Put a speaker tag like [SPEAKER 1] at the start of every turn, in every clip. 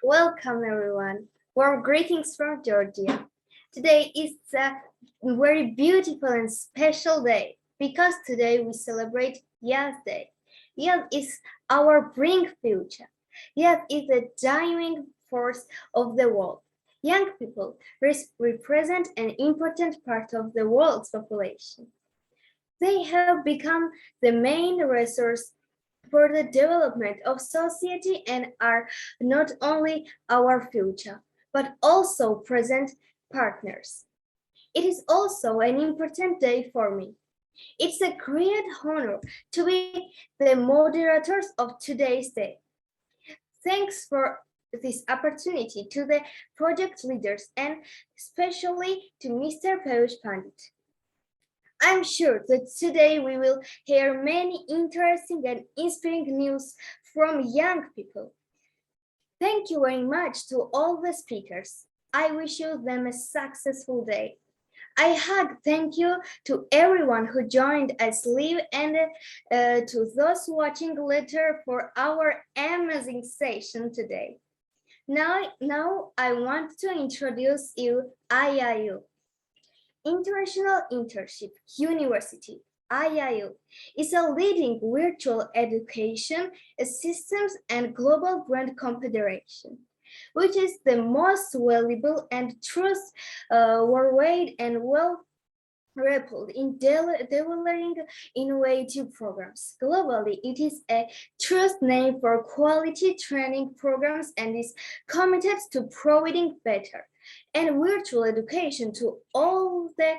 [SPEAKER 1] Welcome everyone. Warm greetings from Georgia. Today is a very beautiful and special day because today we celebrate Youth Day. Youth is our bring future. Youth is the driving force of the world. Young people represent an important part of the world's population. They have become the main resource for the development of society and are not only our future, but also present partners. It is also an important day for me. It's a great honor to be the moderators of today's day. Thanks for this opportunity to the project leaders and especially to Mr. Peyush Pandit. I'm sure that today we will hear many interesting and inspiring news from young people. Thank you very much to all the speakers. I wish you them a successful day. I thank you to everyone who joined us live and to those watching later for our amazing session today. Now I want to introduce you IIU. International Internship University, IIU, is a leading virtual education systems and global brand confederation, which is the most valuable and trust worldwide and well repelled in delivering innovative programs. Globally, it is a trust name for quality training programs and is committed to providing better and virtual education to all the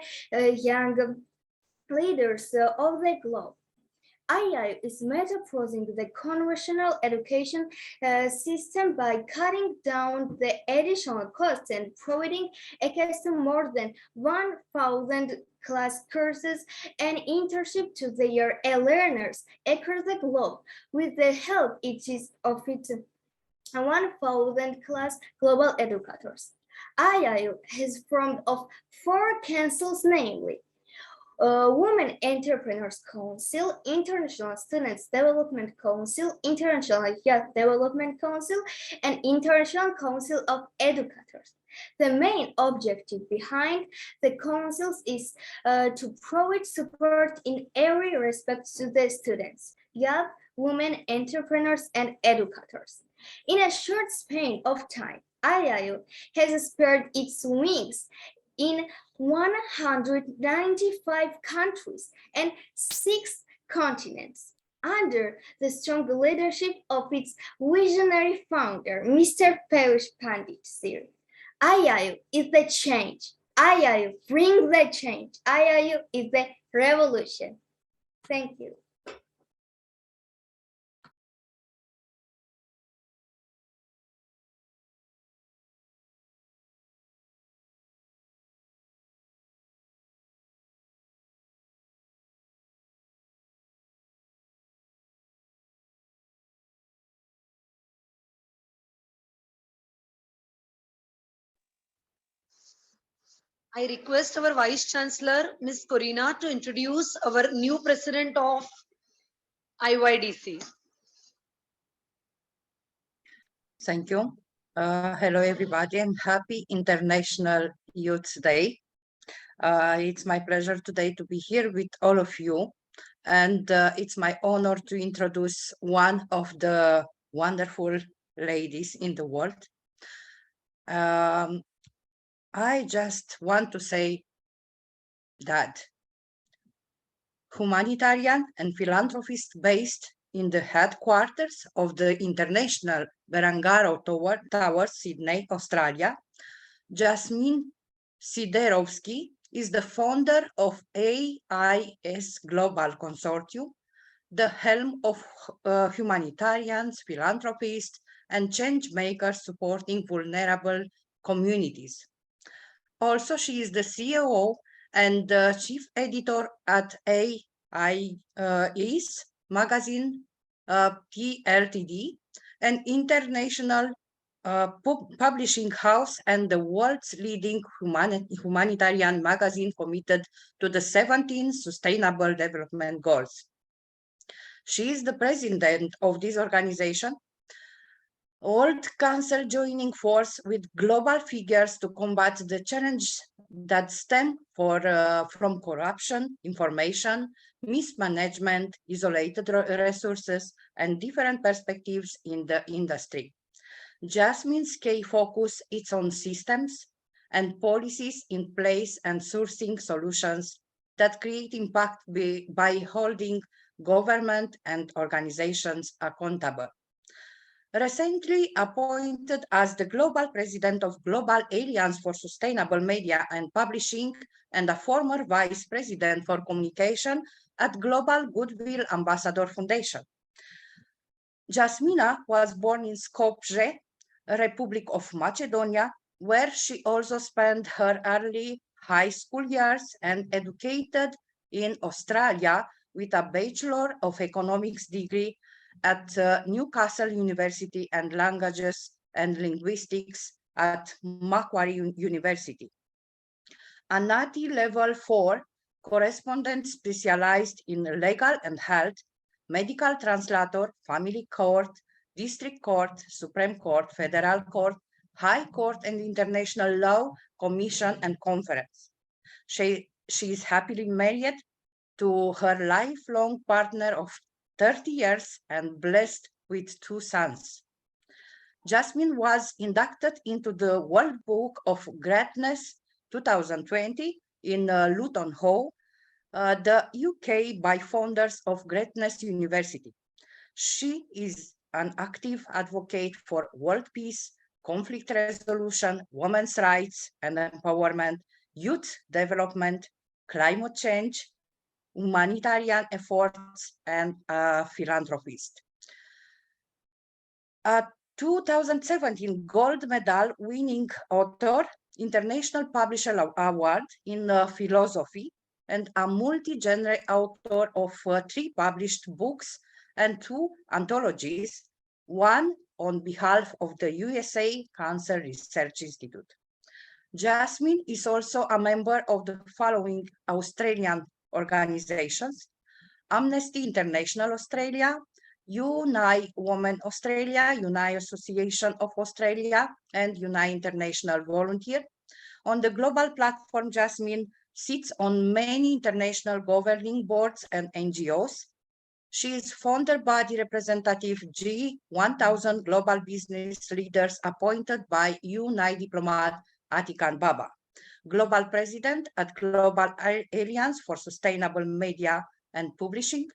[SPEAKER 1] young leaders of the globe. IIU is metastasizing the conventional education system by cutting down the additional costs and providing access to more than 1,000 class courses and internship to their learners across the globe with the help of its 1,000 class global educators. IIU is formed of 4 councils, namely Women Entrepreneurs Council, International Students Development Council, International Youth Development Council, and International Council of Educators. The main objective behind the councils is to provide support in every respect to the students, youth, women, entrepreneurs, and educators. In a short span of time, IIU has spread its wings in 195 countries and 6 continents. Under the strong leadership of its visionary founder, Mr. Peyush Pandit Sir. IIU is the change. IIU brings the change. IIU is the revolution. Thank you.
[SPEAKER 2] I request our Vice Chancellor, Ms. Corina, to introduce our new President of IYDC.
[SPEAKER 3] Thank you. Hello, everybody, and happy International Youth Day. It's my pleasure today to be here with all of you. And it's my honor to introduce one of the wonderful ladies in the world. I just want to say that humanitarian and philanthropist based in the headquarters of the International Berangaro Tower, Sydney, Australia, Jasmine Siderovsky is the founder of AIS Global Consortium, the helm of humanitarians, philanthropists, and change makers supporting vulnerable communities. Also, she is the CEO and chief editor at AIS Magazine PLTD, an international publishing house and the world's leading humanitarian magazine committed to the 17 Sustainable Development Goals. She is the president of this organization, World Council joining force with global figures to combat the challenges that stem from corruption, information, mismanagement, isolated resources, and different perspectives in the industry. Jasmine's key focus is on systems and policies in place and sourcing solutions that create impact by holding government and organizations accountable. Recently appointed as the Global President of Global Alliance for Sustainable Media and Publishing and a former Vice President for Communication at Global Goodwill Ambassador Foundation. Jasmina was born in Skopje, Republic of Macedonia, where she also spent her early high school years and educated in Australia with a Bachelor of Economics degree at Newcastle University and Languages and Linguistics at Macquarie University. A NATI Level 4 correspondent specialized in legal and health, medical translator, family court, district court, Supreme Court, federal court, high court and international law, commission and conference. She is happily married to her lifelong partner of 30 years and blessed with 2 sons. Jasmine was inducted into the World Book of Greatness 2020 in Luton Hall, the UK, by founders of Greatness University. She is an active advocate for world peace, conflict resolution, women's rights and empowerment, youth development, climate change, humanitarian efforts, and a philanthropist. A 2017 gold medal winning author, International Publisher Award in philosophy, and a multi-genre author of 3 published books and 2 anthologies, one on behalf of the USA Cancer Research Institute. Jasmine is also a member of the following Australian organizations: Amnesty International Australia, Unite Women Australia, Unite Association of Australia, and Unite International Volunteer. On the global platform, Jasmine sits on many international governing boards and NGOs. She is founder body representative G1000 Global Business Leaders appointed by Unite diplomat Atikan Baba, global president at Global Alliance for Sustainable Media and Publishing,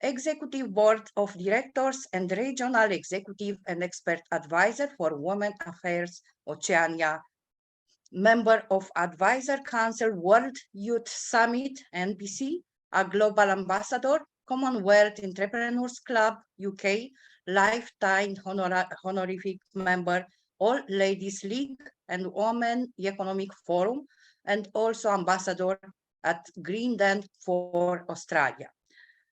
[SPEAKER 3] Executive Board of Directors and Regional Executive and Expert Advisor for Women Affairs Oceania, member of Advisor Council World Youth Summit, NPC, a Global Ambassador, Commonwealth Entrepreneurs Club, UK, lifetime honorific member, All Ladies League and Women Economic Forum, and also ambassador at Greenland for Australia.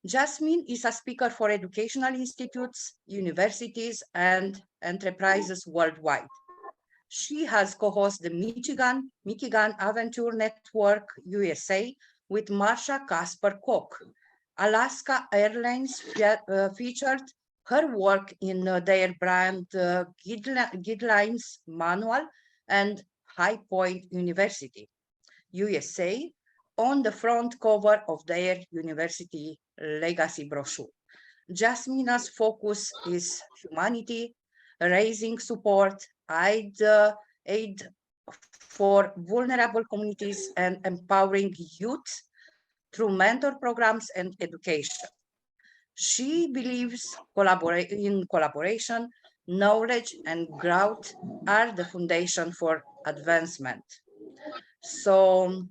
[SPEAKER 3] Jasmine is a speaker for educational institutes, universities, and enterprises worldwide. She has co-hosted the Michigan Adventure Network USA with Marsha Kasper Koch. Alaska Airlines featured her work in their brand guidelines manual, and High Point University, USA, on the front cover of their university legacy brochure. Jasmina's focus is humanity, raising support, aid for vulnerable communities, and empowering youth through mentor programs and education. She believes in collaboration, knowledge, and growth are the foundation for advancement. So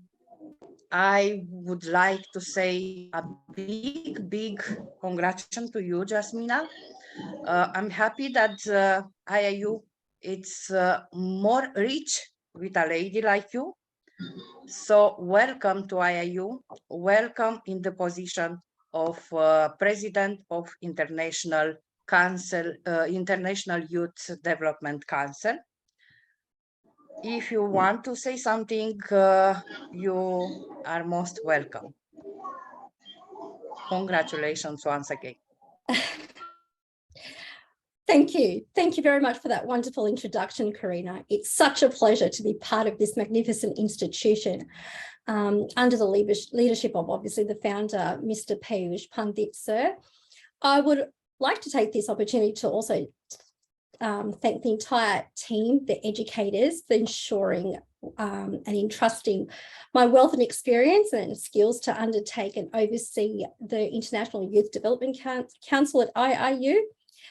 [SPEAKER 3] I would like to say a big congratulations to you, Jasmina. I'm happy that IIU it's more rich with a lady like you. So welcome to IIU. Welcome in the position of President of International Council, International Youth Development Council. If you want to say something, you are most welcome. Congratulations once again.
[SPEAKER 4] Thank you. Thank you very much for that wonderful introduction, Karina. It's such a pleasure to be part of this magnificent institution under the leadership of obviously the founder, Mr. Piyush Pandit, sir. I would like to take this opportunity to also thank the entire team, the educators, for ensuring and entrusting my wealth and experience and skills to undertake and oversee the International Youth Development Council at IIU.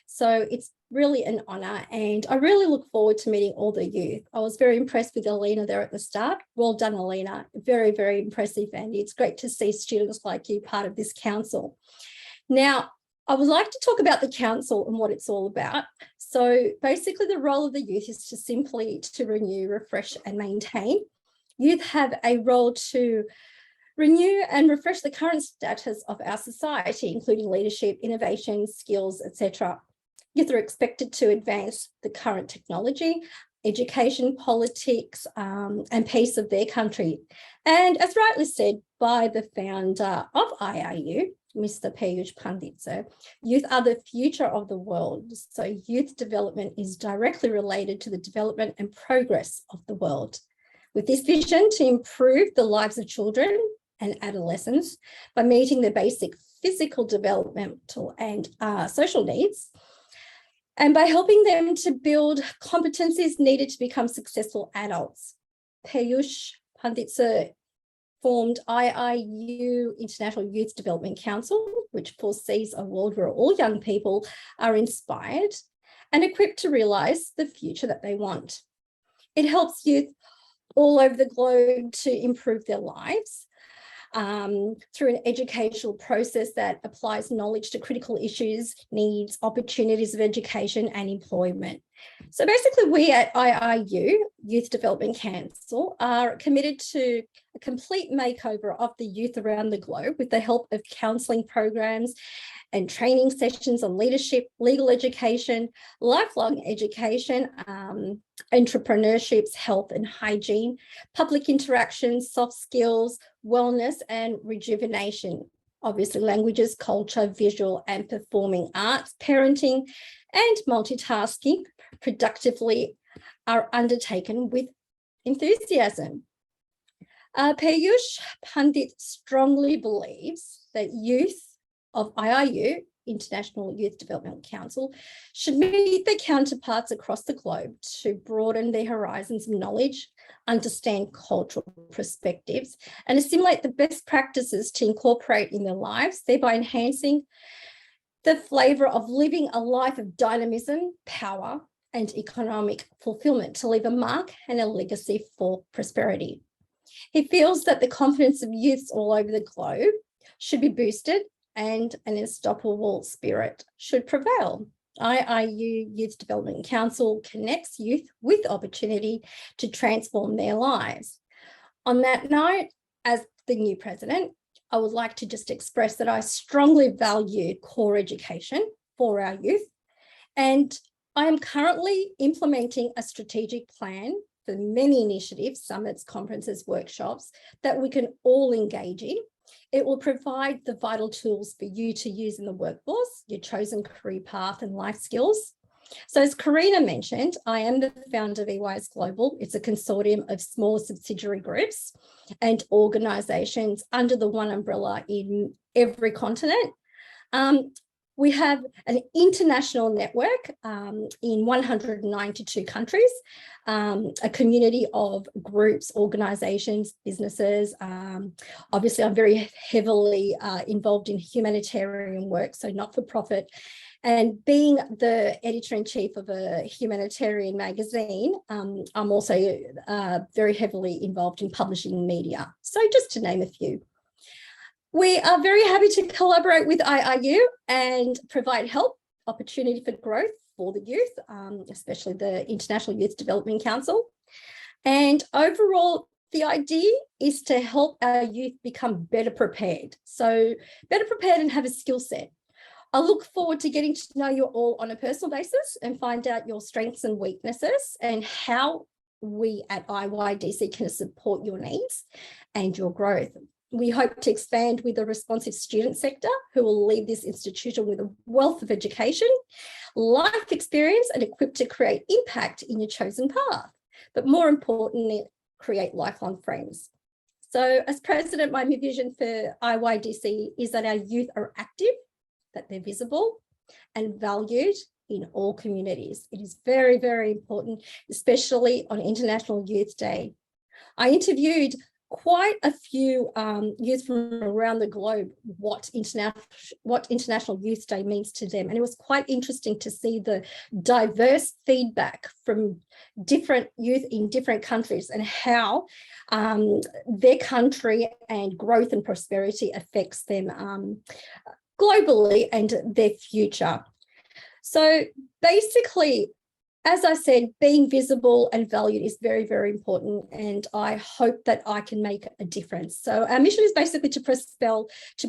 [SPEAKER 4] So it's really an honour, and I really look forward to meeting all the youth. I was very impressed with Alina there at the start. Well done, Alina. Very, very impressive, and it's great to see students like you part of this council. Now, I would like to talk about the council and what it's all about. So basically the role of the youth is to simply to renew, refresh and maintain. Youth have a role to renew and refresh the current status of our society, including leadership, innovation, skills, etc. Youth are expected to advance the current technology, education, politics, and peace of their country. And as rightly said by the founder of IIU, Mr. Piyush Pandit, sir, youth are the future of the world. So youth development is directly related to the development and progress of the world. With this vision to improve the lives of children and adolescents by meeting their basic physical, developmental and social needs, and by helping them to build competencies needed to become successful adults. Piyush Pandit sir formed IIU, International Youth Development Council, which foresees a world where all young people are inspired and equipped to realise the future that they want. It helps youth all over the globe to improve their lives through an educational process that applies knowledge to critical issues, needs, opportunities of education and employment. So basically we at IIU, Youth Development Council, are committed to a complete makeover of the youth around the globe with the help of counselling programs and training sessions on leadership, legal education, lifelong education, entrepreneurships, health and hygiene, public interactions, soft skills, wellness and rejuvenation. Obviously languages, culture, visual and performing arts, parenting and multitasking productively are undertaken with enthusiasm. Piyush Pandit strongly believes that youth of IIU, International Youth Development Council, should meet their counterparts across the globe to broaden their horizons of knowledge, understand cultural perspectives, and assimilate the best practices to incorporate in their lives, thereby enhancing the flavour of living a life of dynamism, power, and economic fulfilment to leave a mark and a legacy for prosperity. He feels that the confidence of youths all over the globe should be boosted and an unstoppable spirit should prevail. IIU Youth Development Council connects youth with opportunity to transform their lives. On that note, as the new president, I would like to just express that I strongly value core education for our youth, and I am currently implementing a strategic plan for many initiatives, summits, conferences, workshops that we can all engage in. It will provide the vital tools for you to use in the workforce, your chosen career path and life skills. So as Karina mentioned, I am the founder of EYS Global. It's a consortium of small subsidiary groups and organisations under the one umbrella in every continent. We have an international network in 192 countries, a community of groups, organisations, businesses. Obviously, I'm very heavily involved in humanitarian work, so not-for-profit. And being the editor-in-chief of a humanitarian magazine, I'm also very heavily involved in publishing media. So just to name a few. We are very happy to collaborate with IIU and provide help, opportunity for growth for the youth, especially the International Youth Development Council. And overall, the idea is to help our youth become better prepared. So better prepared and have a skill set. I look forward to getting to know you all on a personal basis and find out your strengths and weaknesses and how we at IYDC can support your needs and your growth. We hope to expand with a responsive student sector who will leave this institution with a wealth of education, life experience, and equipped to create impact in your chosen path. But more importantly, create lifelong friends. So as president, my vision for IYDC is that our youth are active, that they're visible and valued in all communities. It is very, very important, especially on International Youth Day. I interviewed quite a few youth from around the globe what International Youth Day means to them. And it was quite interesting to see the diverse feedback from different youth in different countries and how their country and growth and prosperity affects them globally and their future. So basically, as I said, being visible and valued is very, very important, and I hope that I can make a difference. So our mission is basically to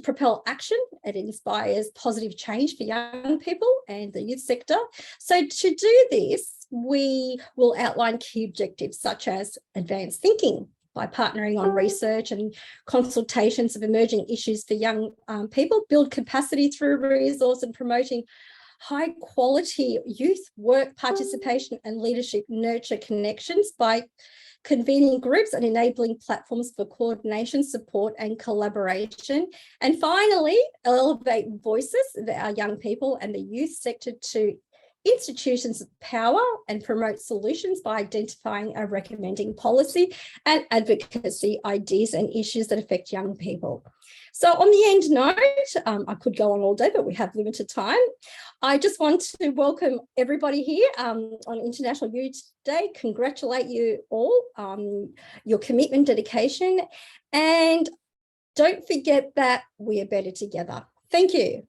[SPEAKER 4] propel action. It inspires positive change for young people and the youth sector. So to do this, we will outline key objectives such as advanced thinking by partnering on research and consultations of emerging issues for young people, build capacity through resource and promoting high quality youth work participation and leadership, nurture connections by convening groups and enabling platforms for coordination, support and collaboration. And finally, elevate voices of our young people and the youth sector to institutions of power and promote solutions by identifying and recommending policy and advocacy ideas and issues that affect young people. So on the end note, I could go on all day, but we have limited time. I just want to welcome everybody here on International Youth Day, congratulate you all, your commitment, dedication, and don't forget that we are better together. Thank you.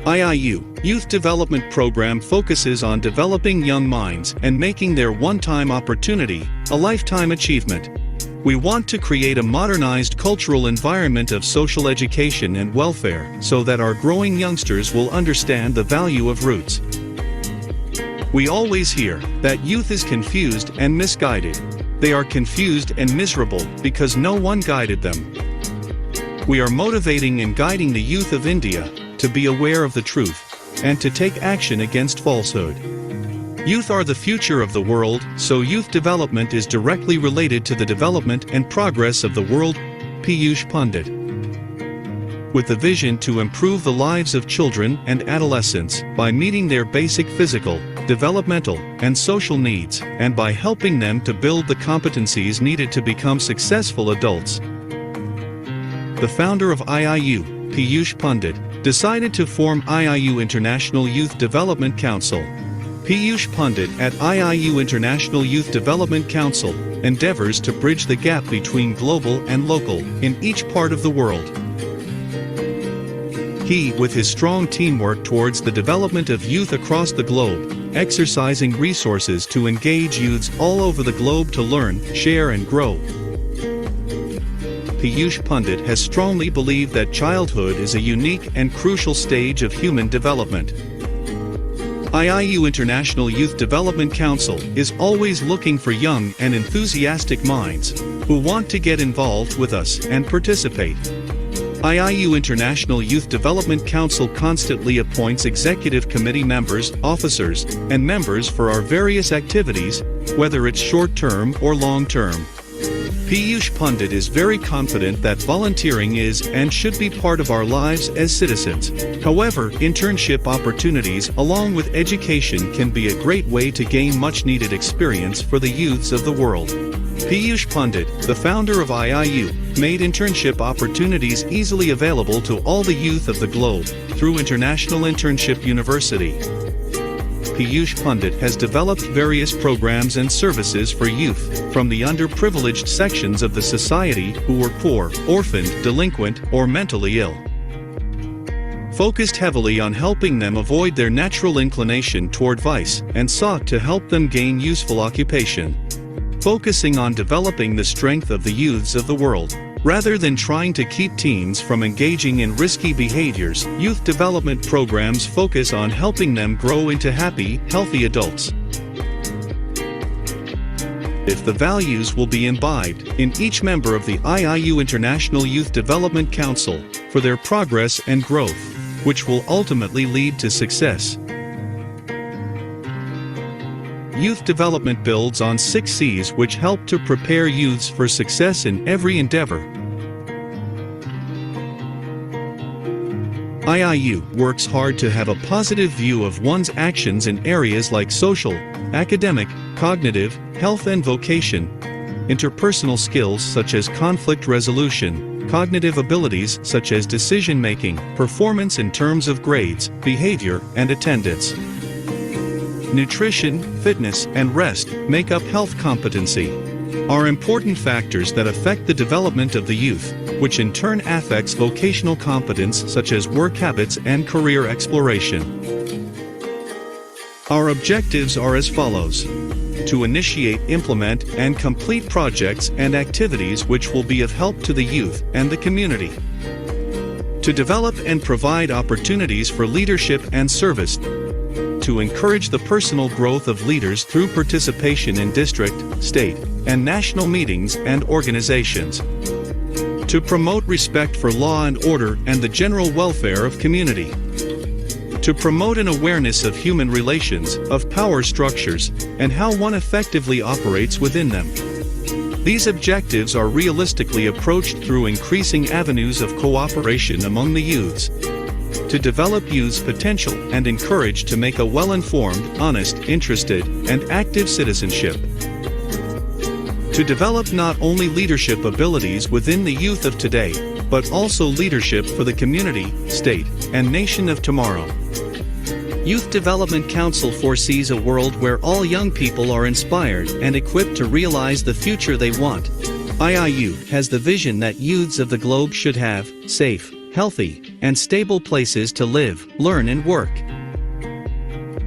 [SPEAKER 5] IIU Youth Development Program focuses on developing young minds and making their one-time opportunity a lifetime achievement. We want to create a modernized cultural environment of social education and welfare so that our growing youngsters will understand the value of roots. We always hear that youth is confused and misguided. They are confused and miserable because no one guided them. We are motivating and guiding the youth of India to be aware of the truth and to take action against falsehood. Youth are the future of the world, so youth development is directly related to the development and progress of the world. Piyush Pandit. With the vision to improve the lives of children and adolescents by meeting their basic physical, developmental, and social needs, and by helping them to build the competencies needed to become successful adults. The founder of IIU, Piyush Pandit, decided to form IIU International Youth Development Council. Piyush Pandit at IIU International Youth Development Council endeavors to bridge the gap between global and local in each part of the world. He, with his strong teamwork towards the development of youth across the globe, exercising resources to engage youths all over the globe to learn, share and grow. Piyush Pandit has strongly believed that childhood is a unique and crucial stage of human development. IIU International Youth Development Council is always looking for young and enthusiastic minds who want to get involved with us and participate. IIU International Youth Development Council constantly appoints executive committee members, officers, and members for our various activities, whether it's short-term or long-term. Piyush Pandit is very confident that volunteering is and should be part of our lives as citizens. However, internship opportunities along with education can be a great way to gain much-needed experience for the youths of the world. Piyush Pandit, the founder of IIU, made internship opportunities easily available to all the youth of the globe through International Internship University. Piyush Pandit has developed various programs and services for youth from the underprivileged sections of the society who were poor, orphaned, delinquent, or mentally ill. Focused heavily on helping them avoid their natural inclination toward vice and sought to help them gain useful occupation. Focusing on developing the strength of the youths of the world. Rather than trying to keep teens from engaging in risky behaviors, youth development programs focus on helping them grow into happy, healthy adults. If the values will be imbibed in each member of the IIU International Youth Development Council for their progress and growth, which will ultimately lead to success. Youth development builds on 6 C's which help to prepare youths for success in every endeavor. IIU works hard to have a positive view of one's actions in areas like social, academic, cognitive, health and vocation, interpersonal skills such as conflict resolution, cognitive abilities such as decision-making, performance in terms of grades, behavior, and attendance. Nutrition, fitness, and rest make up health competency, are important factors that affect the development of the youth, which in turn affects vocational competence such as work habits and career exploration. Our objectives are as follows: to initiate, implement, and complete projects and activities which will be of help to the youth and the community. To develop and provide opportunities for leadership and service. To encourage the personal growth of leaders through participation in district, state, and national meetings and organizations. To promote respect for law and order and the general welfare of community. To promote an awareness of human relations, of power structures, and how one effectively operates within them. These objectives are realistically approached through increasing avenues of cooperation among the youths. To develop youth's potential and encourage to make a well-informed, honest, interested, and active citizenship. To develop not only leadership abilities within the youth of today, but also leadership for the community, state, and nation of tomorrow. Youth Development Council foresees a world where all young people are inspired and equipped to realize the future they want. IIU has the vision that youths of the globe should have safe, healthy, and stable places to live, learn and work.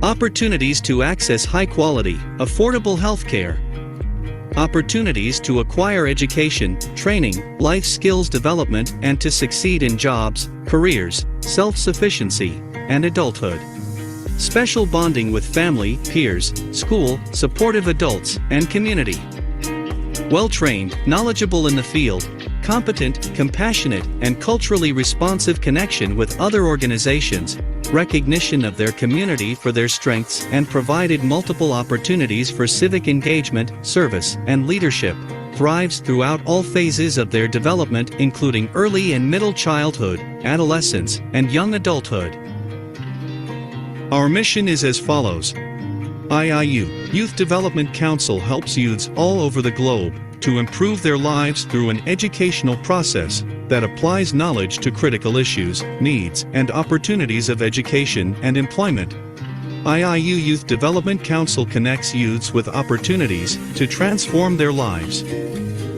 [SPEAKER 5] Opportunities to access high-quality, affordable healthcare. Opportunities to acquire education, training, life skills development and to succeed in jobs, careers, self-sufficiency, and adulthood. Special bonding with family, peers, school, supportive adults, and community. Well-trained, knowledgeable in the field, competent, compassionate, and culturally responsive connection with other organizations, recognition of their community for their strengths, and provided multiple opportunities for civic engagement, service, and leadership, thrives throughout all phases of their development including early and middle childhood, adolescence, and young adulthood. Our mission is as follows. IIU, Youth Development Council helps youths all over the globe to improve their lives through an educational process that applies knowledge to critical issues, needs, and opportunities of education and employment. IIU Youth Development Council connects youths with opportunities to transform their lives.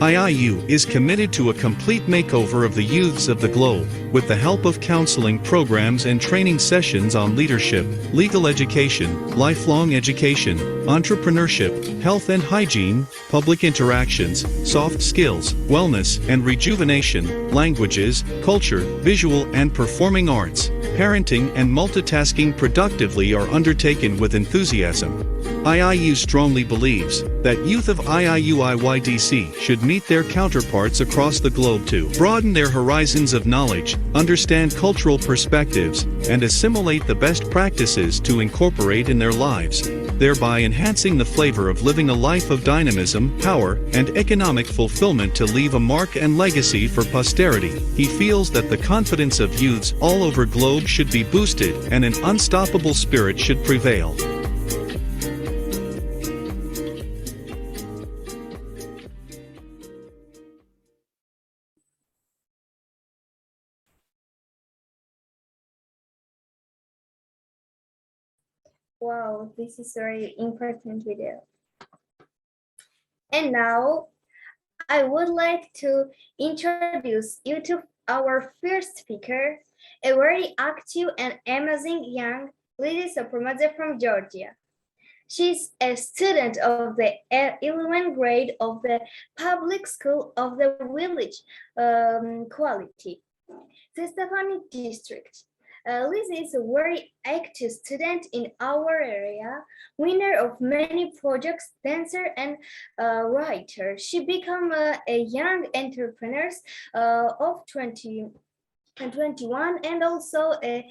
[SPEAKER 5] IIU is committed to a complete makeover of the youths of the globe, with the help of counseling programs and training sessions on leadership, legal education, lifelong education, entrepreneurship, health and hygiene, public interactions, soft skills, wellness and rejuvenation, languages, culture, visual and performing arts, parenting and multitasking productively are undertaken with enthusiasm. IIU strongly believes that youth of IIU-IYDC should meet their counterparts across the globe to broaden their horizons of knowledge, understand cultural perspectives, and assimilate the best practices to incorporate in their lives, thereby enhancing the flavor of living a life of dynamism, power, and economic fulfillment to leave a mark and legacy for posterity. He feels that the confidence of youths all over globe should be boosted and an unstoppable spirit should prevail.
[SPEAKER 1] Wow, this is very important video. And now I would like to introduce you to our first speaker, a very active and amazing young lady Sopromadze from Georgia. She's a student of the 11th grade of the public school of the village quality, the Stephanie district. Lizzie is a very active student in our area, winner of many projects, dancer and writer. She became a young entrepreneur of 20 and 21 and also a,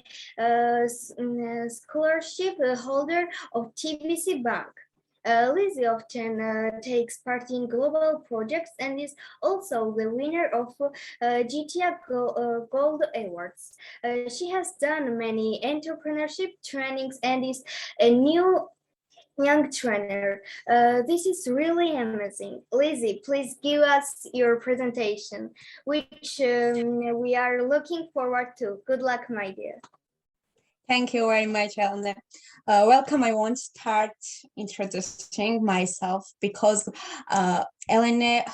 [SPEAKER 1] scholarship holder of TBC Bank. Lizzie often takes part in global projects and is also the winner of GTA Gold Awards. She has done many entrepreneurship trainings and is a new young trainer. This is really amazing. Lizzie, please give us your presentation, which we are looking forward to. Good luck, my dear.
[SPEAKER 6] Thank you very much, Elena. Welcome. I want to start introducing myself because Elena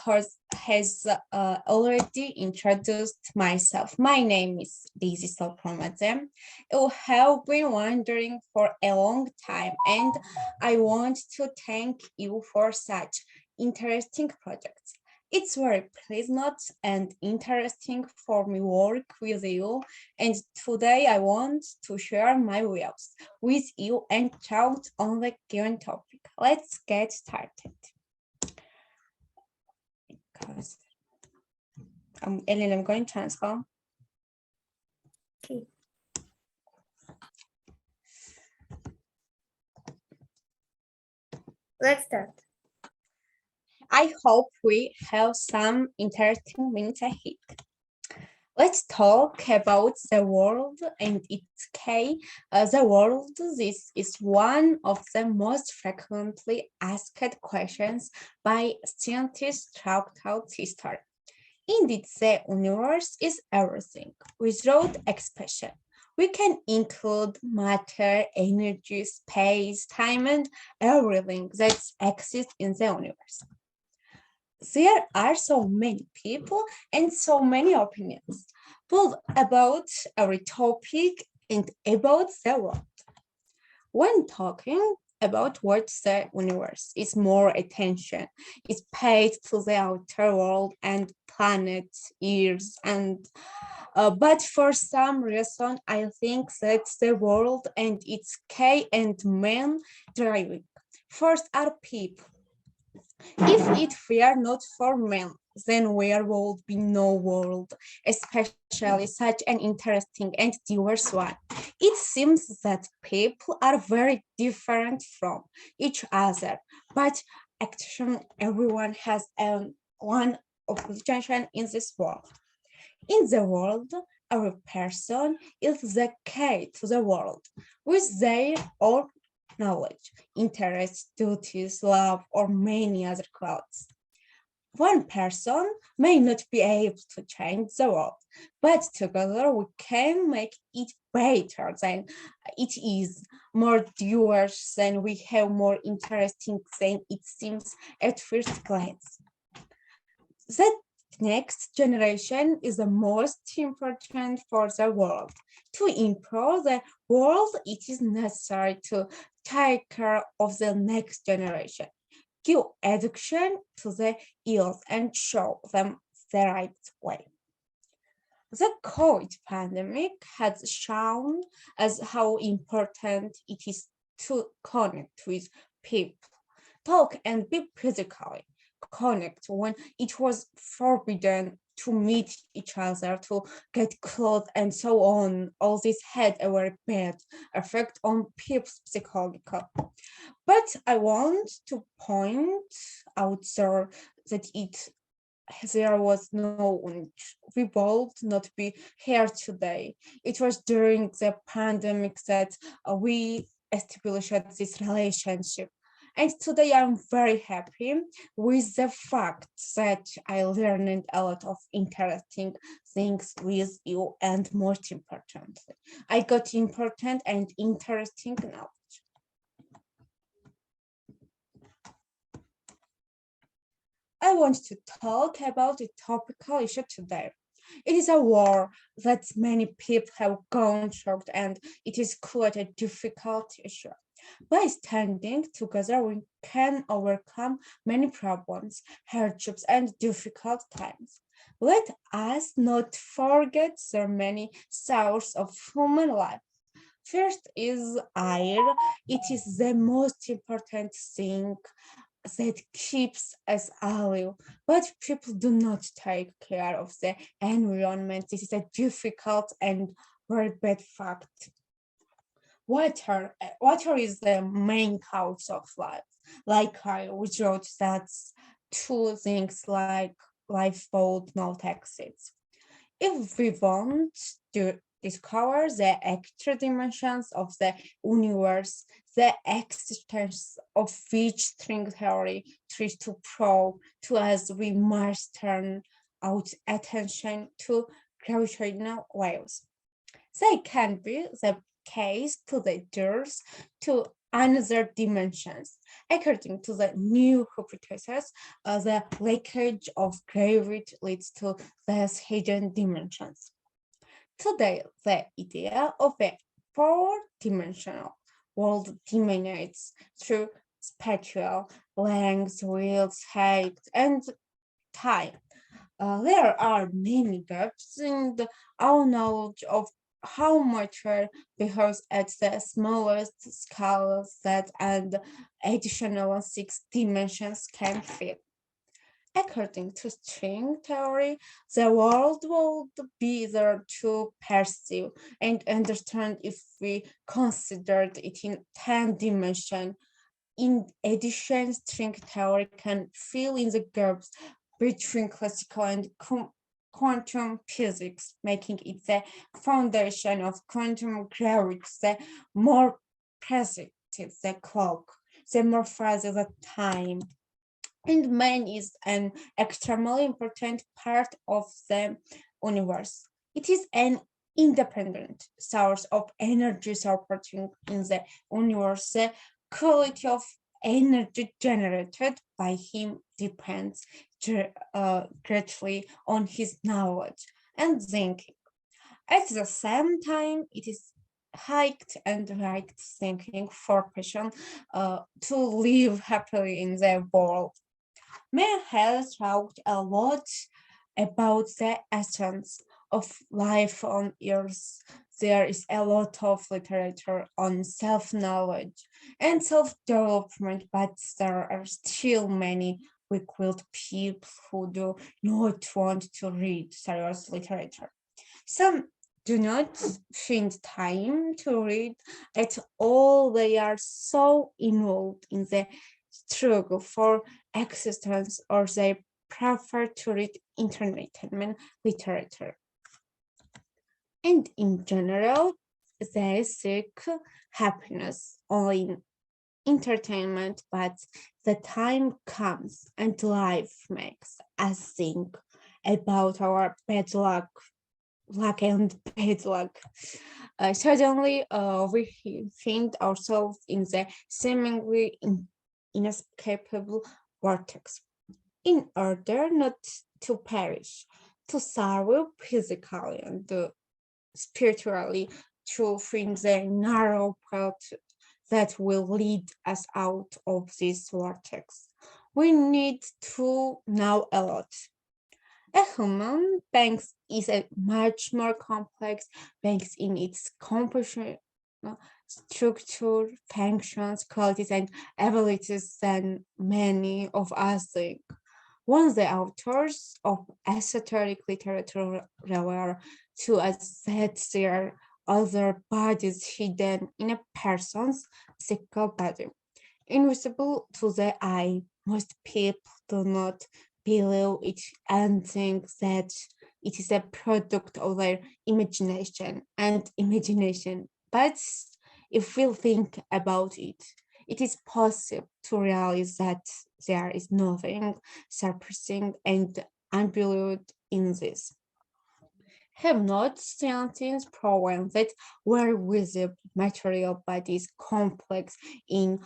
[SPEAKER 6] has already introduced myself. My name is Daisy Sopromadze. You have been wondering for a long time, and I want to thank you for such interesting projects. It's very pleasant and interesting for me work with you, and today I want to share my views with you and talk on the given topic. Let's get started. Because Ellen, I'm going to transfer.
[SPEAKER 1] Okay. Let's start.
[SPEAKER 6] I hope we have some interesting minutes ahead. Let's talk about the world and its key. The world, this is one of the most frequently asked questions by scientists throughout history. Indeed, the universe is everything, without expression. We can include matter, energy, space, time, and everything that exists in the universe. There are so many people and so many opinions, both about every topic and about the world. When talking about what the universe is, more attention is paid to the outer world and planets, years, and but for some reason, I think that the world and its key and main driving force are people. If it were not for men, then there would be no world, especially such an interesting and diverse one. It seems that people are very different from each other, but actually everyone has one obligation in this world. In the world, every person is the key to the world with their own knowledge, interests, duties, love, or many other qualities. One person may not be able to change the world, but together we can make it better than it is, more diverse than we have, more interesting than it seems at first glance. The next generation is the most important for the world. To improve the world, it is necessary to take care of the next generation, give education to the youth and show them the right way. The COVID pandemic has shown us how important it is to connect with people, talk and be physically connect when it was forbidden to meet each other, to get close and so on. All this had a very bad effect on people's psychological. But I want to point out there that there was no, we both not be here today. It was during the pandemic that we established this relationship. And today I'm very happy with the fact that I learned a lot of interesting things with you, and most importantly, I got important and interesting knowledge. I want to talk about a topical issue today. It is a war that many people have gone through, and it is quite a difficult issue. By standing together, we can overcome many problems, hardships, and difficult times. Let us not forget the many sources of human life. First is air. It is the most important thing that keeps us alive, but people do not take care of the environment. This is a difficult and very bad fact. Water is the main cause of life. Like I wrote that two things like lifeboat not exist. If we want to discover the extra dimensions of the universe, the existence of which string theory tries to prove to us, we must turn our attention to gravitational waves. They can be the case to the doors to another dimensions. According to the new hypothesis, the leakage of gravity leads to these hidden dimensions. Today, the idea of a four-dimensional world dominates through spatial length, width, height, and time. There are many gaps in our knowledge of how matter behaves at the smallest scales that and additional six dimensions can fit. According to string theory, the world would be there to perceive and understand if we considered it in 10 dimensions. In addition, string theory can fill in the gaps between classical and quantum physics, making it the foundation of quantum gravity. The more precise the clock, the more fragile the time. And man is an extremely important part of the universe. It is an independent source of energy supporting in the universe. The quality of energy generated by him depends greatly on his knowledge and thinking. At the same time, it is hiked and right thinking for passion to live happily in the world. Man has talked a lot about the essence of life on Earth. There is a lot of literature on self-knowledge and self-development, but there are still many weak-willed people who do not want to read serious literature. Some do not find time to read at all. They are so involved in the struggle for existence, or they prefer to read entertainment literature. And in general, they seek happiness only in entertainment, but the time comes and life makes us think about our bad luck and bad luck. Suddenly, we find ourselves in the seemingly inescapable vortex. In order not to perish, to survive physically and spiritually, to find the narrow path that will lead us out of this vortex, we need to know a lot. A human being is a much more complex being in its composition, structure, functions, qualities, and abilities than many of us think. One of the authors of esoteric literature revealed to us that there are other bodies hidden in a person's physical body, invisible to the eye. Most people do not believe it and think that it is a product of their imagination. But if we think about it, it is possible to realize that there is nothing surprising and unbelievable in this. have not scientists proven that very visible material body is complex in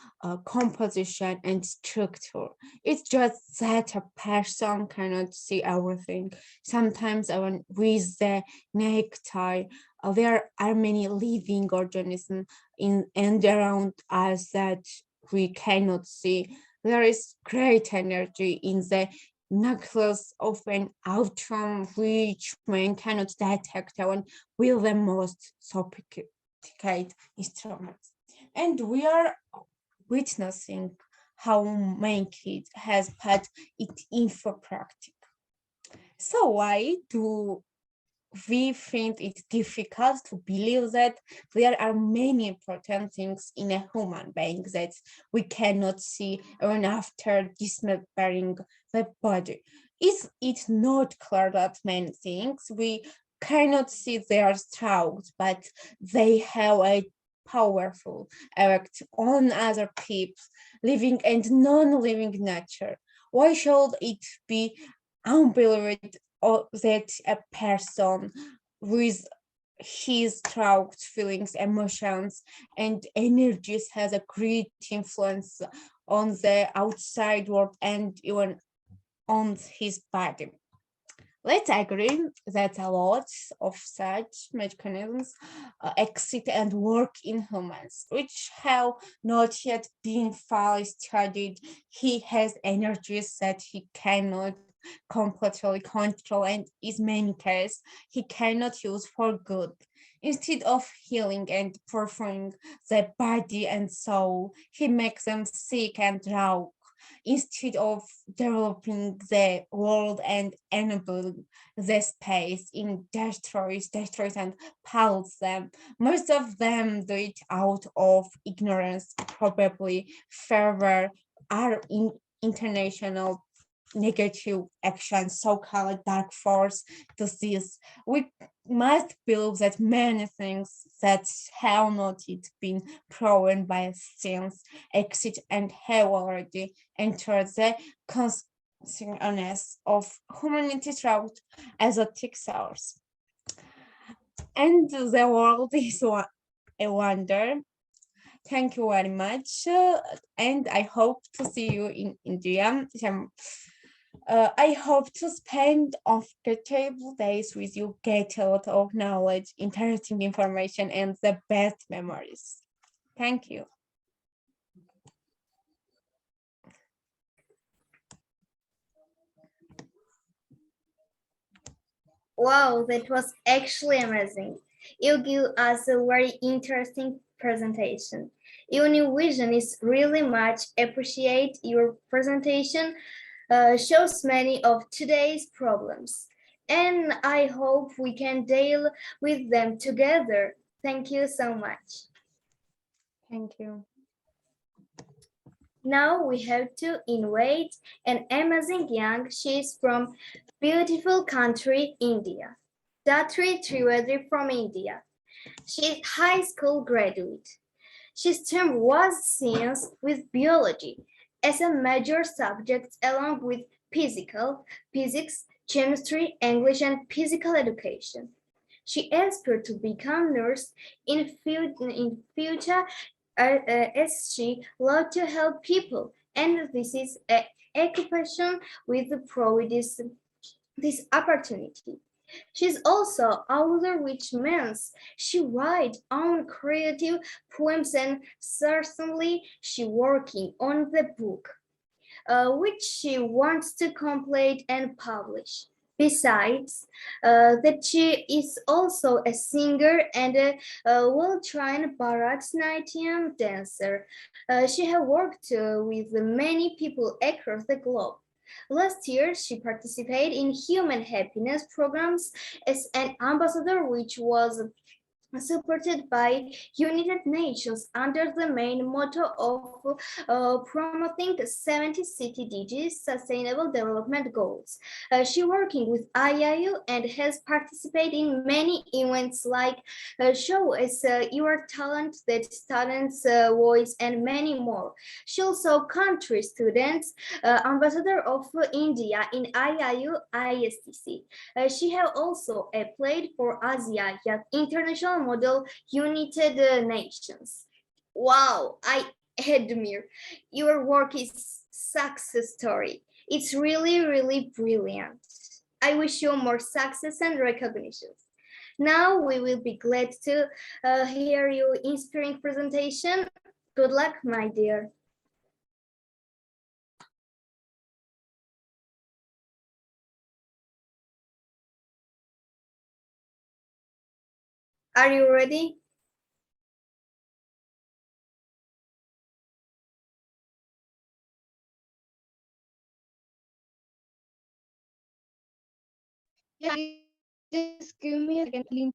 [SPEAKER 6] composition and structure. It's just that a person cannot see everything. Sometimes even with the naked eye, there are many living organisms in and around us that we cannot see. There is great energy in the nucleus of an atom which man cannot detect even with the most sophisticated instruments. And we are witnessing how mankind has put it into practice. So why do we find it difficult to believe that there are many important things in a human being that we cannot see even after dismembering the body? Is it not clear that many things we cannot see their strokes, but they have a powerful effect on other people, living and non-living nature? Why should it be unbelievable that a person with his thoughts, feelings, emotions, and energies has a great influence on the outside world and even on his body? Let's agree that a lot of such mechanisms exist and work in humans, which have not yet been fully studied. He has energies that he cannot completely control, and in many cases, he cannot use for good. Instead of healing and performing the body and soul, he makes them sick and raw. Instead of developing the world and enabling the space in destroys and piles them. Most of them do it out of ignorance, probably fervor, are in international negative action, so-called dark force disease. We must believe that many things that have not yet been proven by science exist and have already entered the consciousness of humanity through exotic source. And the world is a wonder. Thank you very much, and I hope to see you in India. I hope to spend comfortable days with you, get a lot of knowledge, interesting information, and the best memories. Thank you.
[SPEAKER 1] Wow, that was actually amazing. You give us a very interesting presentation. Your new vision is really much appreciate. Your presentation shows many of today's problems, and I hope we can deal with them together. Thank you so much.
[SPEAKER 6] Thank you.
[SPEAKER 1] Now we have to invite an amazing young. She's from beautiful country, India. Datri Trivedi from India. She's high school graduate. She's STEM was science with biology as a major subject along with physics, chemistry, English, and physical education. She aspired to become nurse in future as she loved to help people, and this is an occupation with provides this opportunity. She's also author, which means she writes own creative poems, and certainly she working on the book, which she wants to complete and publish. Besides, that she is also a singer and a well-trained Bharatanatyam dancer. She has worked with many people across the globe. Last year, she participated in human happiness programs as an ambassador, which was supported by United Nations under the main motto of promoting 70 SDGs Sustainable Development Goals. She working with IIU and has participated in many events like Show Us Your Talent, That Talent's Voice, and many more. She also country students, ambassador of India in IIU ISTC. She have also applied for Asia International Model United Nations. Wow, I admire. Your work is success story. It's really brilliant. I wish you more success and recognitions. Now we will be glad to hear your inspiring presentation. Good luck, my dear. Are you ready?
[SPEAKER 7] Yeah, just give me a second, please.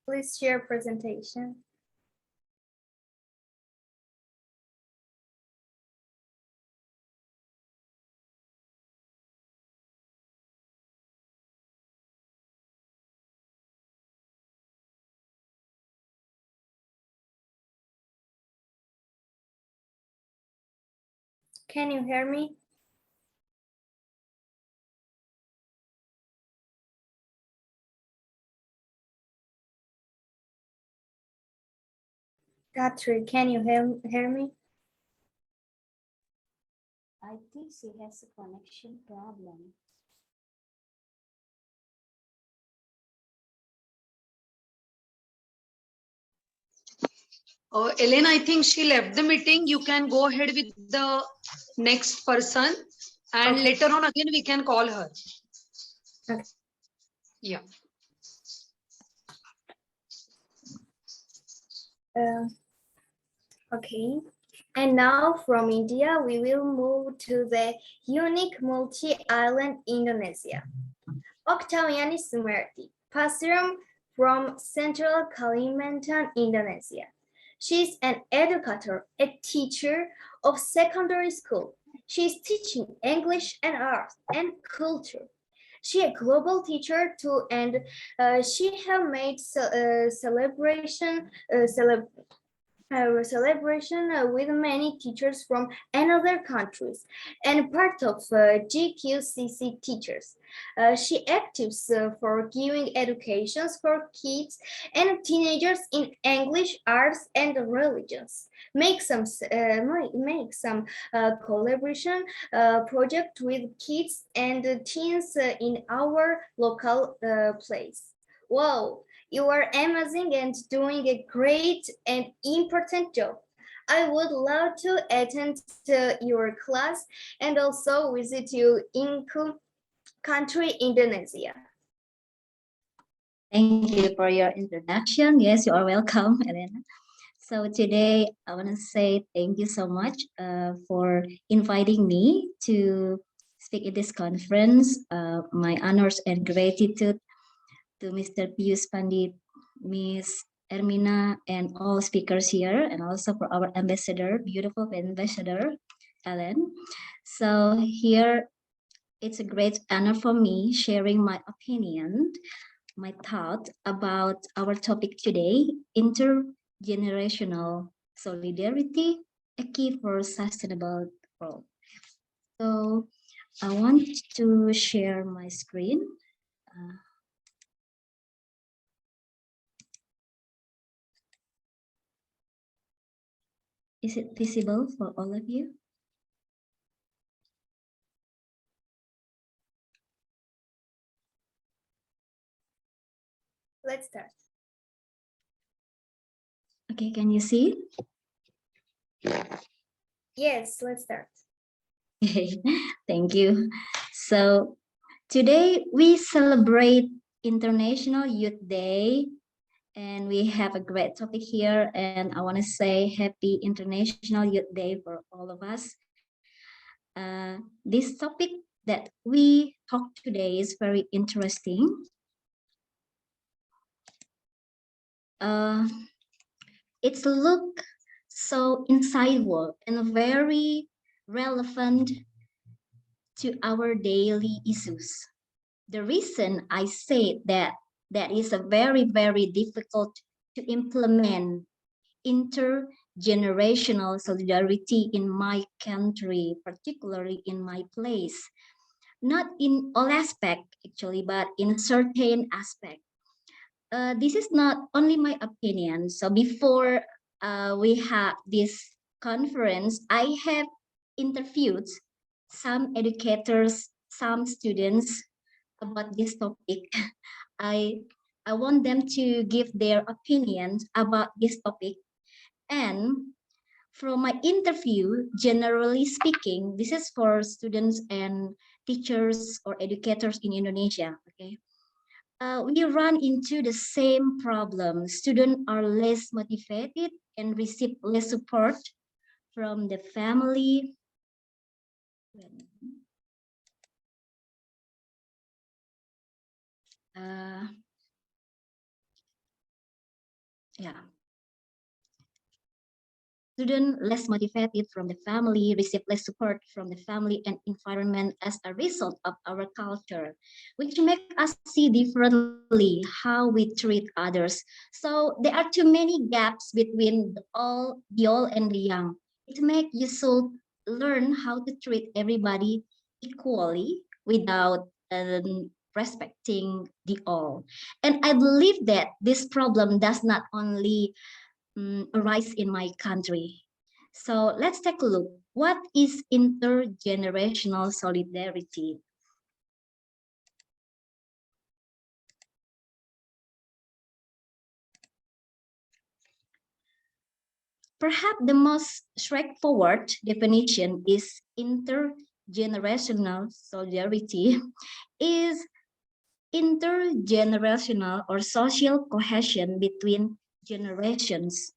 [SPEAKER 1] Please share presentation. Can you hear me? Katri, can you hear me?
[SPEAKER 8] I think she has a connection problem.
[SPEAKER 2] Ellen, I think she left the meeting. You can go ahead with the next person and
[SPEAKER 1] Okay.
[SPEAKER 2] later on again we can call her.
[SPEAKER 1] Okay.
[SPEAKER 2] Yeah.
[SPEAKER 1] Okay. And now from India, we will move to the unique multi-island Indonesia. Oktaviani Sumerti, Pasiram from Central Kalimantan, Indonesia. She's an educator, a teacher of secondary school. She's teaching English and art and culture. She a global teacher too, and she have made celebration with many teachers from another countries and part of GQCC teachers. She actives for giving educations for kids and teenagers in English, arts, and religions. Make some collaboration project with kids and teens in our local place. Wow, you are amazing and doing a great and important job. I would love to attend to your class and also visit you in country Indonesia.
[SPEAKER 8] Thank you for your introduction. Yes, you are welcome, Elena. So today I want to say thank you so much for inviting me to speak at this conference. My honors and gratitude to Mr. Pius Pandit, Miss Ermina, and all speakers here, and also for our ambassador, beautiful ambassador, Ellen. So here, it's a great honor for me sharing my opinion, my thought about our topic today, intergenerational solidarity, a key for sustainable world. So I want to share my screen. Is it visible for all of you?
[SPEAKER 1] Let's start.
[SPEAKER 8] Okay, can you see?
[SPEAKER 1] Yes, let's start.
[SPEAKER 8] Thank you. So today we celebrate International Youth Day, and we have a great topic here, and I want to say happy International Youth Day for all of us. This topic that we talk today is very interesting. It's a look so insightful and very relevant to our daily issues. The reason I say that is a very difficult to implement intergenerational solidarity in my country, particularly in my place. Not in all aspects actually, but in certain aspect. This is not only my opinion. So before we have this conference, I have interviewed some educators, some students about this topic. I want them to give their opinions about this topic. And from my interview, generally speaking, this is for students and teachers or educators in Indonesia. Okay, we run into the same problem. Students are less motivated and receive less support from the family. Yeah. Students less motivated from the family, receive less support from the family and environment as a result of our culture, which make us see differently how we treat others. So there are too many gaps between the old and the young. It makes you should learn how to treat everybody equally without respecting the all. And I believe that this problem does not only arise in my country. So let's take a look. What is intergenerational solidarity? Perhaps the most straightforward definition is intergenerational solidarity is intergenerational or social cohesion between generations.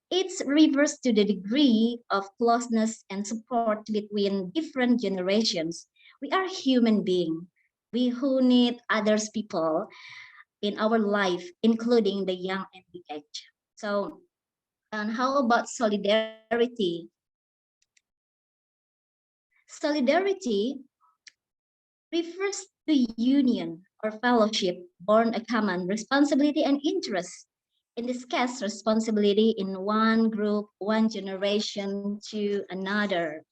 [SPEAKER 8] It refers to the degree of closeness and support between different generations. We are human beings. We who need others people in our life, including the young and the aged. So, and how about solidarity? Solidarity refers to union or fellowship born a common responsibility and interest. In this case, responsibility in one group, one generation to another.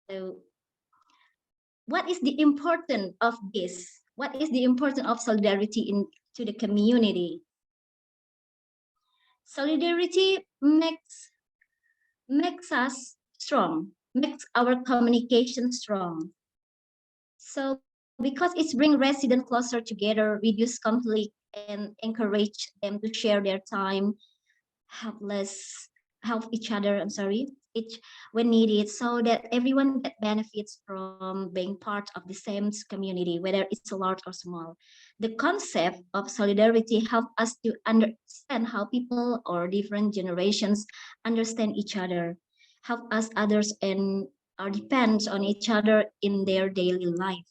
[SPEAKER 8] So what is the importance of this? What is the importance of solidarity to the community? Solidarity makes us strong, makes our communication strong. So because it's bring residents closer together, reduce conflict, and encourage them to share their time, help each other, each when needed, so that everyone that benefits from being part of the same community, whether it's a large or small. The concept of solidarity help us to understand how people or different generations understand each other, help us others and are depends on each other in their daily life.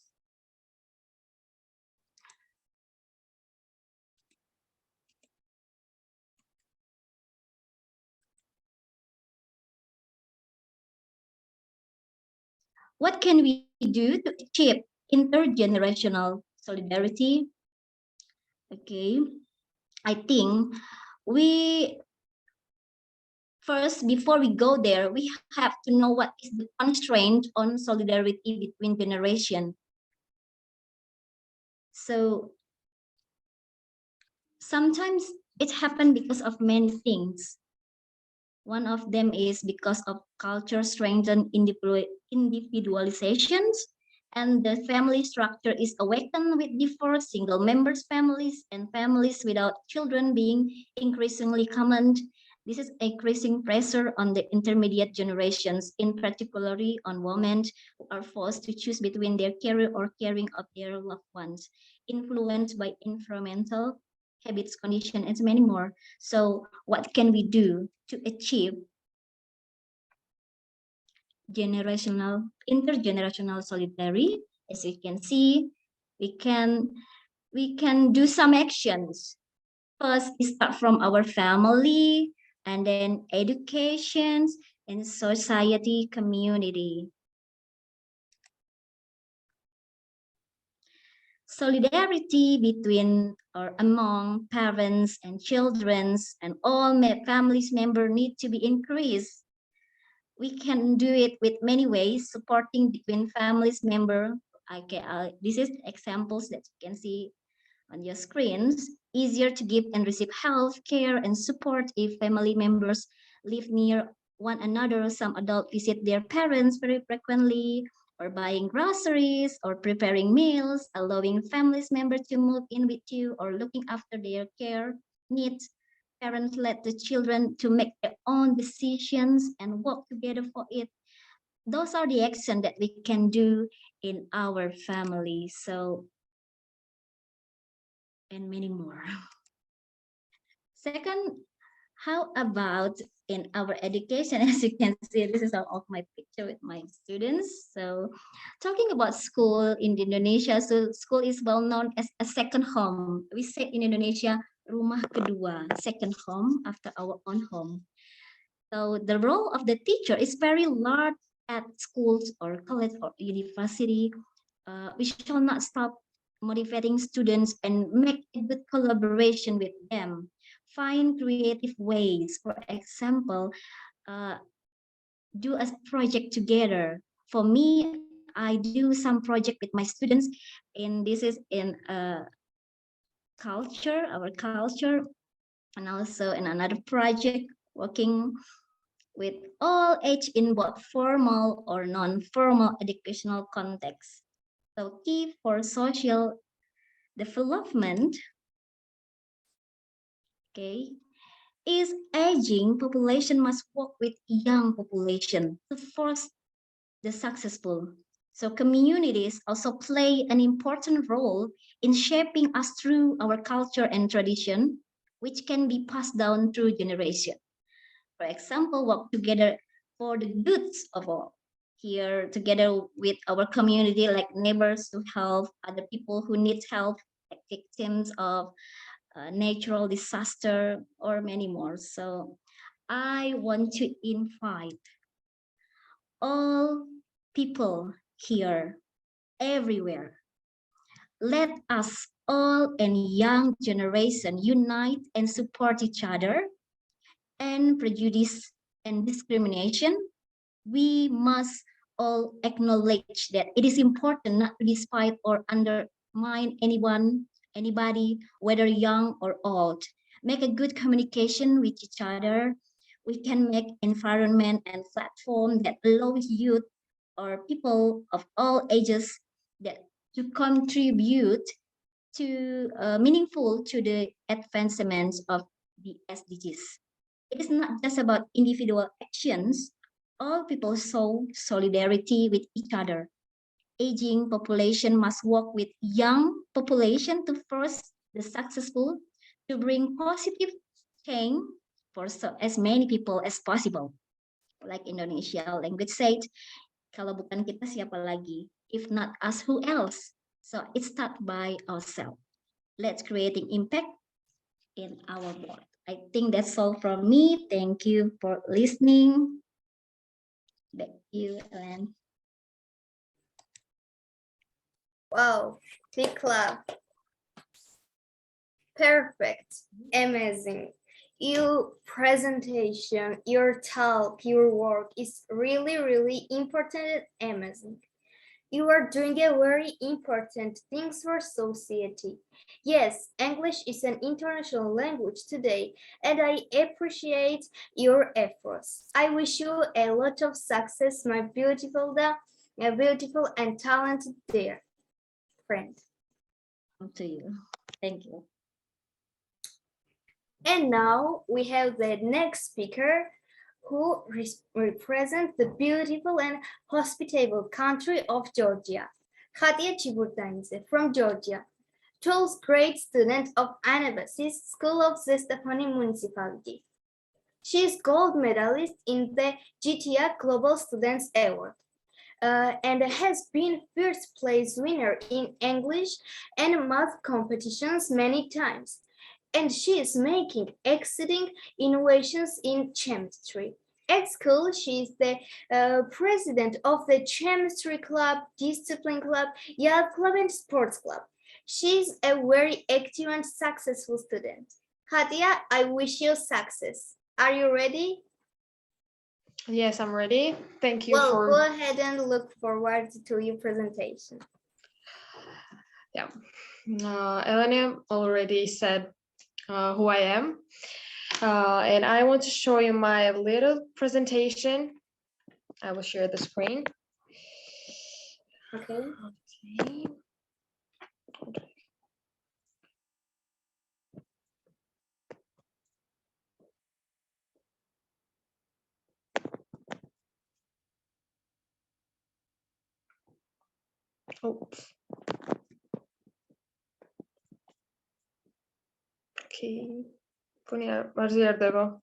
[SPEAKER 8] What can we do to achieve intergenerational solidarity? Okay, I think we First, before we go there, we have to know what is the constraint on solidarity between generations. So sometimes it happens because of many things. One of them is because of culture strengthened individualizations, and the family structure is awakened with divorce, single members families, and families without children being increasingly common. This is increasing pressure on the intermediate generations, in particularly on women who are forced to choose between their career or caring of their loved ones, influenced by environmental habits, condition, and many more. So what can we do to achieve intergenerational solidarity? As you can see, we can do some actions. First, we start from our family, and then education and society, community. Solidarity between or among parents and children and all families members need to be increased. We can do it with many ways, supporting between families member. This is examples that you can see on your screens. Easier to give and receive health care and support if family members live near one another. Some adults visit their parents very frequently, or buying groceries or preparing meals, allowing families members to move in with you or looking after their care needs. Parents let the children to make their own decisions and work together for it. Those are the actions that we can do in our family. So, and many more. Second, how about in our education? As you can see, this is all of my picture with my students. So talking about school in Indonesia, so school is well known as a second home. We say in Indonesia, rumah kedua, second home after our own home. So the role of the teacher is very large at schools or college or university. We shall not stop motivating students and make a good collaboration with them. Find creative ways. For example, do a project together. For me, I do some project with my students, and this is in culture, our culture, and also in another project working with all age in both formal or non-formal educational context. So key for social development, okay, is aging population must work with young population to force the successful. So communities also play an important role in shaping us through our culture and tradition, which can be passed down through generation. For example, work together for the goods of all. Here, together with our community, like neighbors to help other people who need help, like victims of natural disaster, or many more. So I want to invite all people here, everywhere. Let us all and young generation unite and support each other, and prejudice and discrimination. We must all acknowledge that it is important not to despise or undermine anybody, whether young or old. Make a good communication with each other. We can make environment and platform that allows youth or people of all ages that to contribute to meaningful to the advancements of the SDGs. It is not just about individual actions. All people show solidarity with each other. Aging population must work with young population to first the successful to bring positive change for as many people as possible. Like Indonesia language said, kalau bukan kita siapa lagi? If not us, who else? So it starts by ourselves. Let's creating impact in our world. I think that's all from me. Thank you for listening. Back to you, Ellen.
[SPEAKER 1] Wow, big clap. Perfect. Amazing. Your presentation, your talk, your work is really, really important and amazing. You are doing a very important things for society. Yes, English is an international language today, and I appreciate your efforts. I wish you a lot of success, my beautiful and talented dear friend.
[SPEAKER 8] Up to you. Thank you.
[SPEAKER 1] And now we have the next speaker who represents the beautiful and hospitable country of Georgia. Khadia Chiburtanidze from Georgia, 12th grade student of Anabasis School of Zestafoni Municipality. She is gold medalist in the GTA Global Students Award. And has been first place winner in English and math competitions many times. And she is making exciting innovations in chemistry. At school, she is the president of the chemistry club, discipline club, youth club, and sports club. She is a very active and successful student. Khadia, I wish you success. Are you ready?
[SPEAKER 7] Yes, I'm ready. Thank you
[SPEAKER 1] Well,
[SPEAKER 7] for.
[SPEAKER 1] go ahead and look forward to your presentation.
[SPEAKER 7] Yeah, Elena already said who I am, and I want to show you my little presentation. I will share the screen.
[SPEAKER 1] Okay.
[SPEAKER 7] Okay. Oops. Okay. Puni marzi erdogo.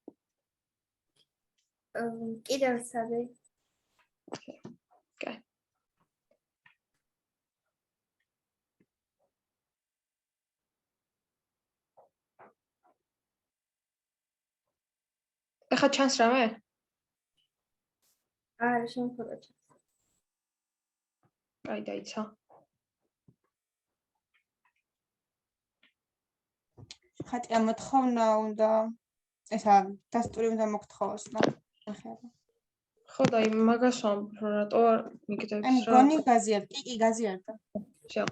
[SPEAKER 1] Either Sabe.
[SPEAKER 7] Okay. Ეხა ჩანს რამე?
[SPEAKER 1] Შემთხვევით.
[SPEAKER 7] აი დაიცა.
[SPEAKER 6] ხატია მოთხოვნა უნდა ესა დასტური უნდა მოგთხოვოს რა.
[SPEAKER 7] ხო და იმ მაგას ვამბობ, რატო არ მიგდებს
[SPEAKER 6] აი
[SPEAKER 7] რა?
[SPEAKER 6] მგონი გაზიარდა. კი, გაზიარდა.
[SPEAKER 7] შევ.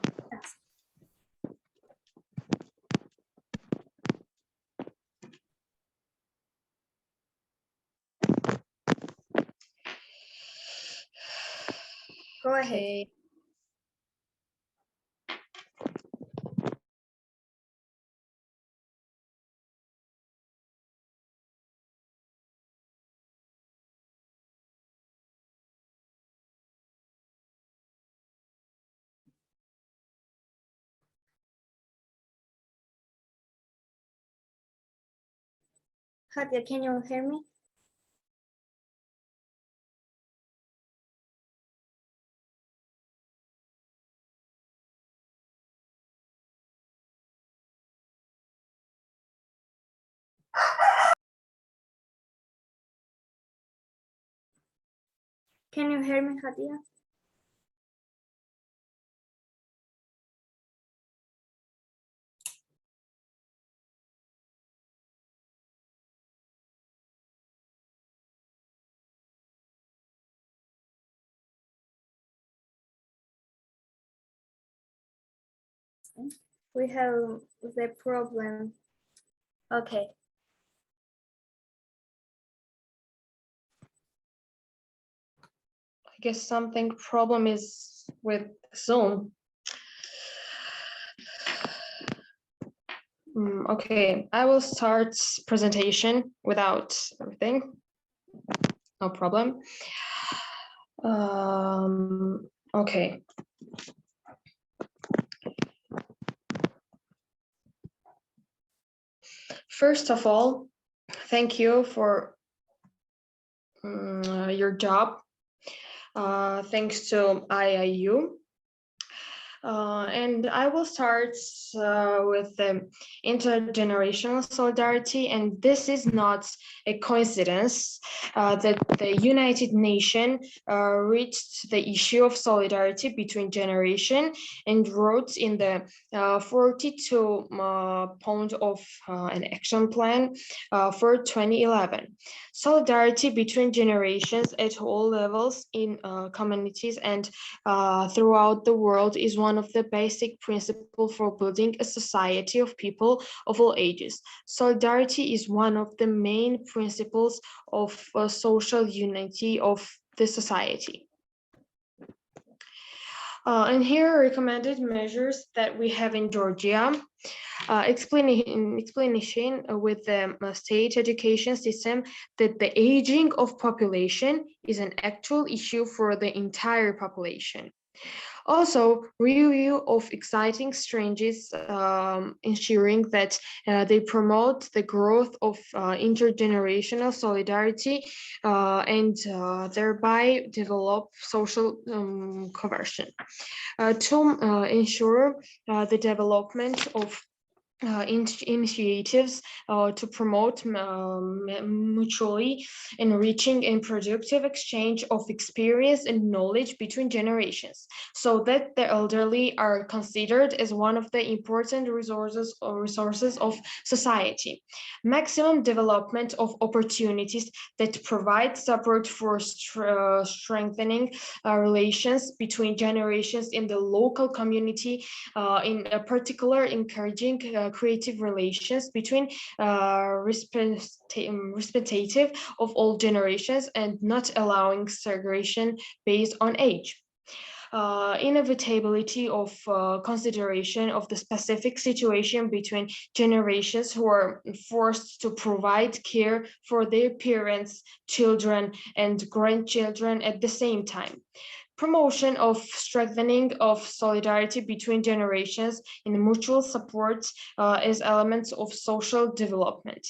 [SPEAKER 1] Go ahead.
[SPEAKER 7] Okay.
[SPEAKER 1] Khadia, can you hear me? Can you hear me, Khadia? We have the problem. Okay.
[SPEAKER 7] I guess something problem is with Zoom. Okay, I will start presentation without everything. No problem. Okay. First of all, thank you for your job. Thanks to IIU. And I will start with the intergenerational solidarity, and this is not a coincidence that the United Nations reached the issue of solidarity between generation and wrote in the 42 point of an action plan for 2011. Solidarity between generations at all levels in communities and throughout the world is one of the basic principles for building a society of people of all ages. Solidarity is one of the main principles of social unity of the society. And here are recommended measures that we have in Georgia. Explanation with the state education system that the aging of population is an actual issue for the entire population. Also, review of exciting strategies, ensuring that they promote the growth of intergenerational solidarity and thereby develop social cohesion. To ensure the development of initiatives to promote mutually enriching and productive exchange of experience and knowledge between generations, so that the elderly are considered as one of the important resources of society. Maximum development of opportunities that provide support for strengthening relations between generations in the local community, in particular encouraging creative relations between representative of all generations and not allowing segregation based on age. Inevitability of consideration of the specific situation between generations who are forced to provide care for their parents, children, and grandchildren at the same time. Promotion of strengthening of solidarity between generations and mutual support as elements of social development.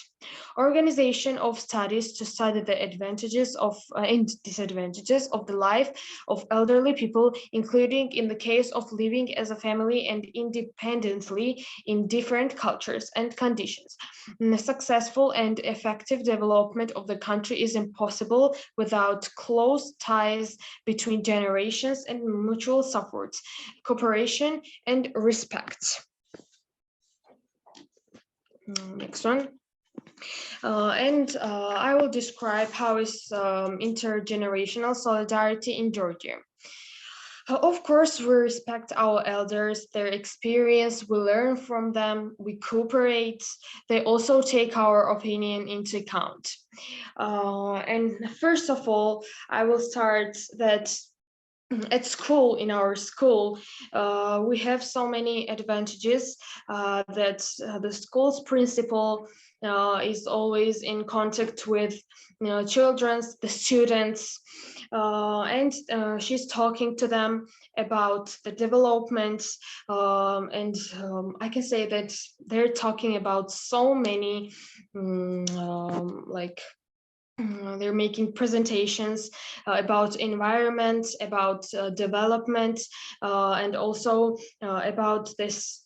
[SPEAKER 7] Organization of studies to study the advantages of and disadvantages of the life of elderly people, including in the case of living as a family and independently in different cultures and conditions. The successful and effective development of the country is impossible without close ties between generations and mutual support, cooperation, and respect. Next one. I will describe how is intergenerational solidarity in Georgia. Of course, we respect our elders, their experience, we learn from them, we cooperate. They also take our opinion into account. And first of all, I will start that at school, in our school, we have so many advantages that the school's principal is always in contact with children, the students, and she's talking to them about the development, and I can say that they're talking about so many they're making presentations about environment, about development, and also about this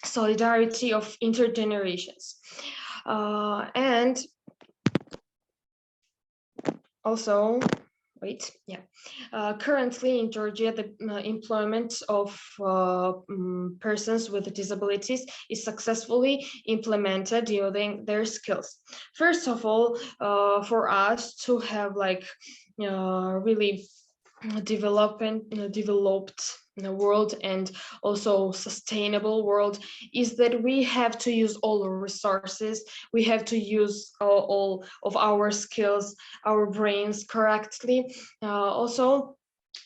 [SPEAKER 7] solidarity of intergenerations. And also, currently in Georgia, the employment of persons with disabilities is successfully implemented using their skills. First of all, for us to have really developed world and also sustainable world is that we have to use all the resources, we have to use all of our skills, our brains correctly. Also,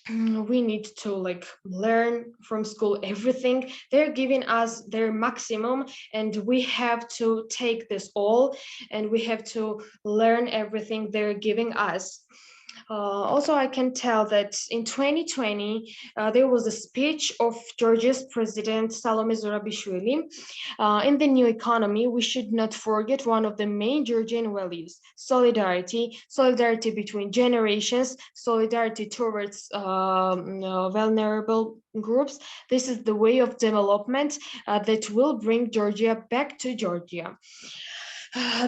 [SPEAKER 7] we need to learn from school everything. They're giving us their maximum and we have to take this all and we have to learn everything they're giving us. Also, I can tell that in 2020, there was a speech of Georgia's President Salome Zurabishvili. In the new economy, we should not forget one of the main Georgian values: solidarity, solidarity between generations, solidarity towards vulnerable groups. This is the way of development that will bring Georgia back to Georgia.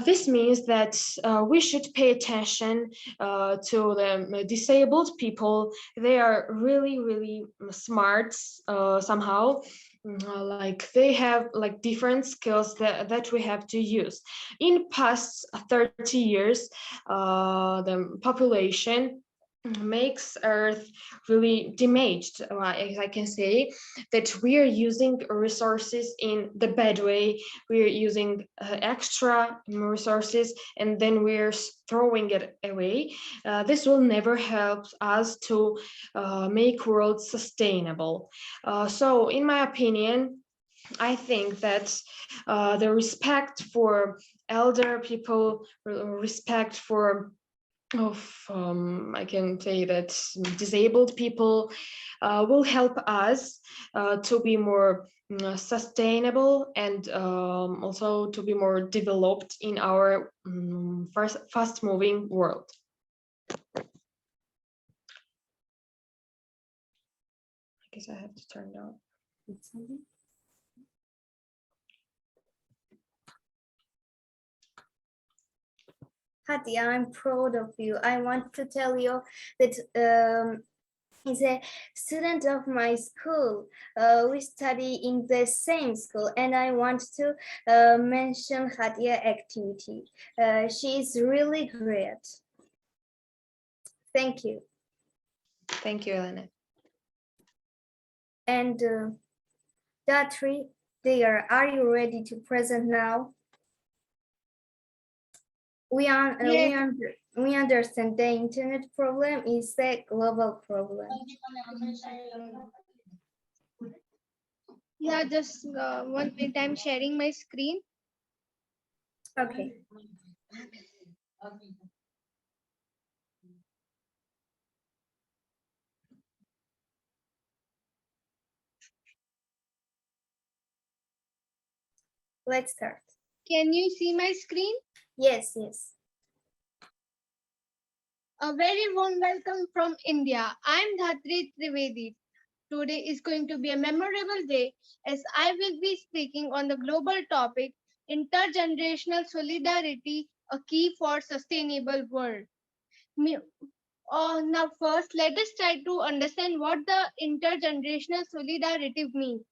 [SPEAKER 7] This means that we should pay attention to the disabled people. They are really, really smart somehow. Like they have like different skills that we have to use. In past 30 years, the population makes Earth really damaged. As I can say, that we are using resources in the bad way. We are using extra resources and then we're throwing it away. This will never help us to make world sustainable. So, in my opinion, I think that the respect for elder people, respect for I can say that disabled people will help us to be more sustainable and also to be more developed in our fast moving world. I guess I have to turn it on.
[SPEAKER 1] Hati, I'm proud of you. I want to tell you that he's a student of my school. We study in the same school, and I want to mention Hatia activity. She is really great. Thank you.
[SPEAKER 7] Thank you, Elena.
[SPEAKER 1] And Datri, dear, are you ready to present now? We understand the internet problem is a global problem.
[SPEAKER 9] Yeah, just 1 minute. I'm sharing my screen.
[SPEAKER 1] Okay. Let's start.
[SPEAKER 9] Can you see my screen?
[SPEAKER 1] Yes, yes.
[SPEAKER 9] A very warm welcome from India. I'm Dhatri Trivedi. Today is going to be a memorable day as I will be speaking on the global topic intergenerational solidarity, a key for sustainable world. Now first, let us try to understand what the intergenerational solidarity means.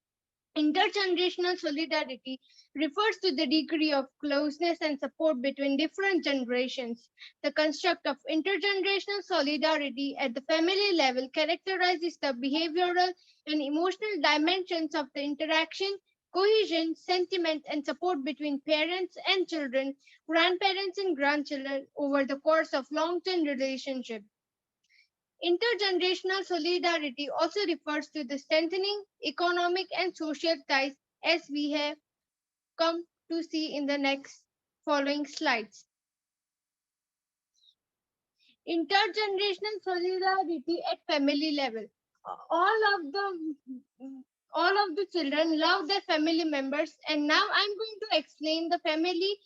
[SPEAKER 9] Intergenerational solidarity refers to the degree of closeness and support between different generations. The construct of intergenerational solidarity at the family level characterizes the behavioral and emotional dimensions of the interaction, cohesion, sentiment, and support between parents and children, grandparents and grandchildren over the course of long-term relationships. Intergenerational solidarity also refers to the strengthening economic and social ties as we have come to see in the next following slides. Intergenerational solidarity at family level. All of the children love their family members, and now I'm going to explain the family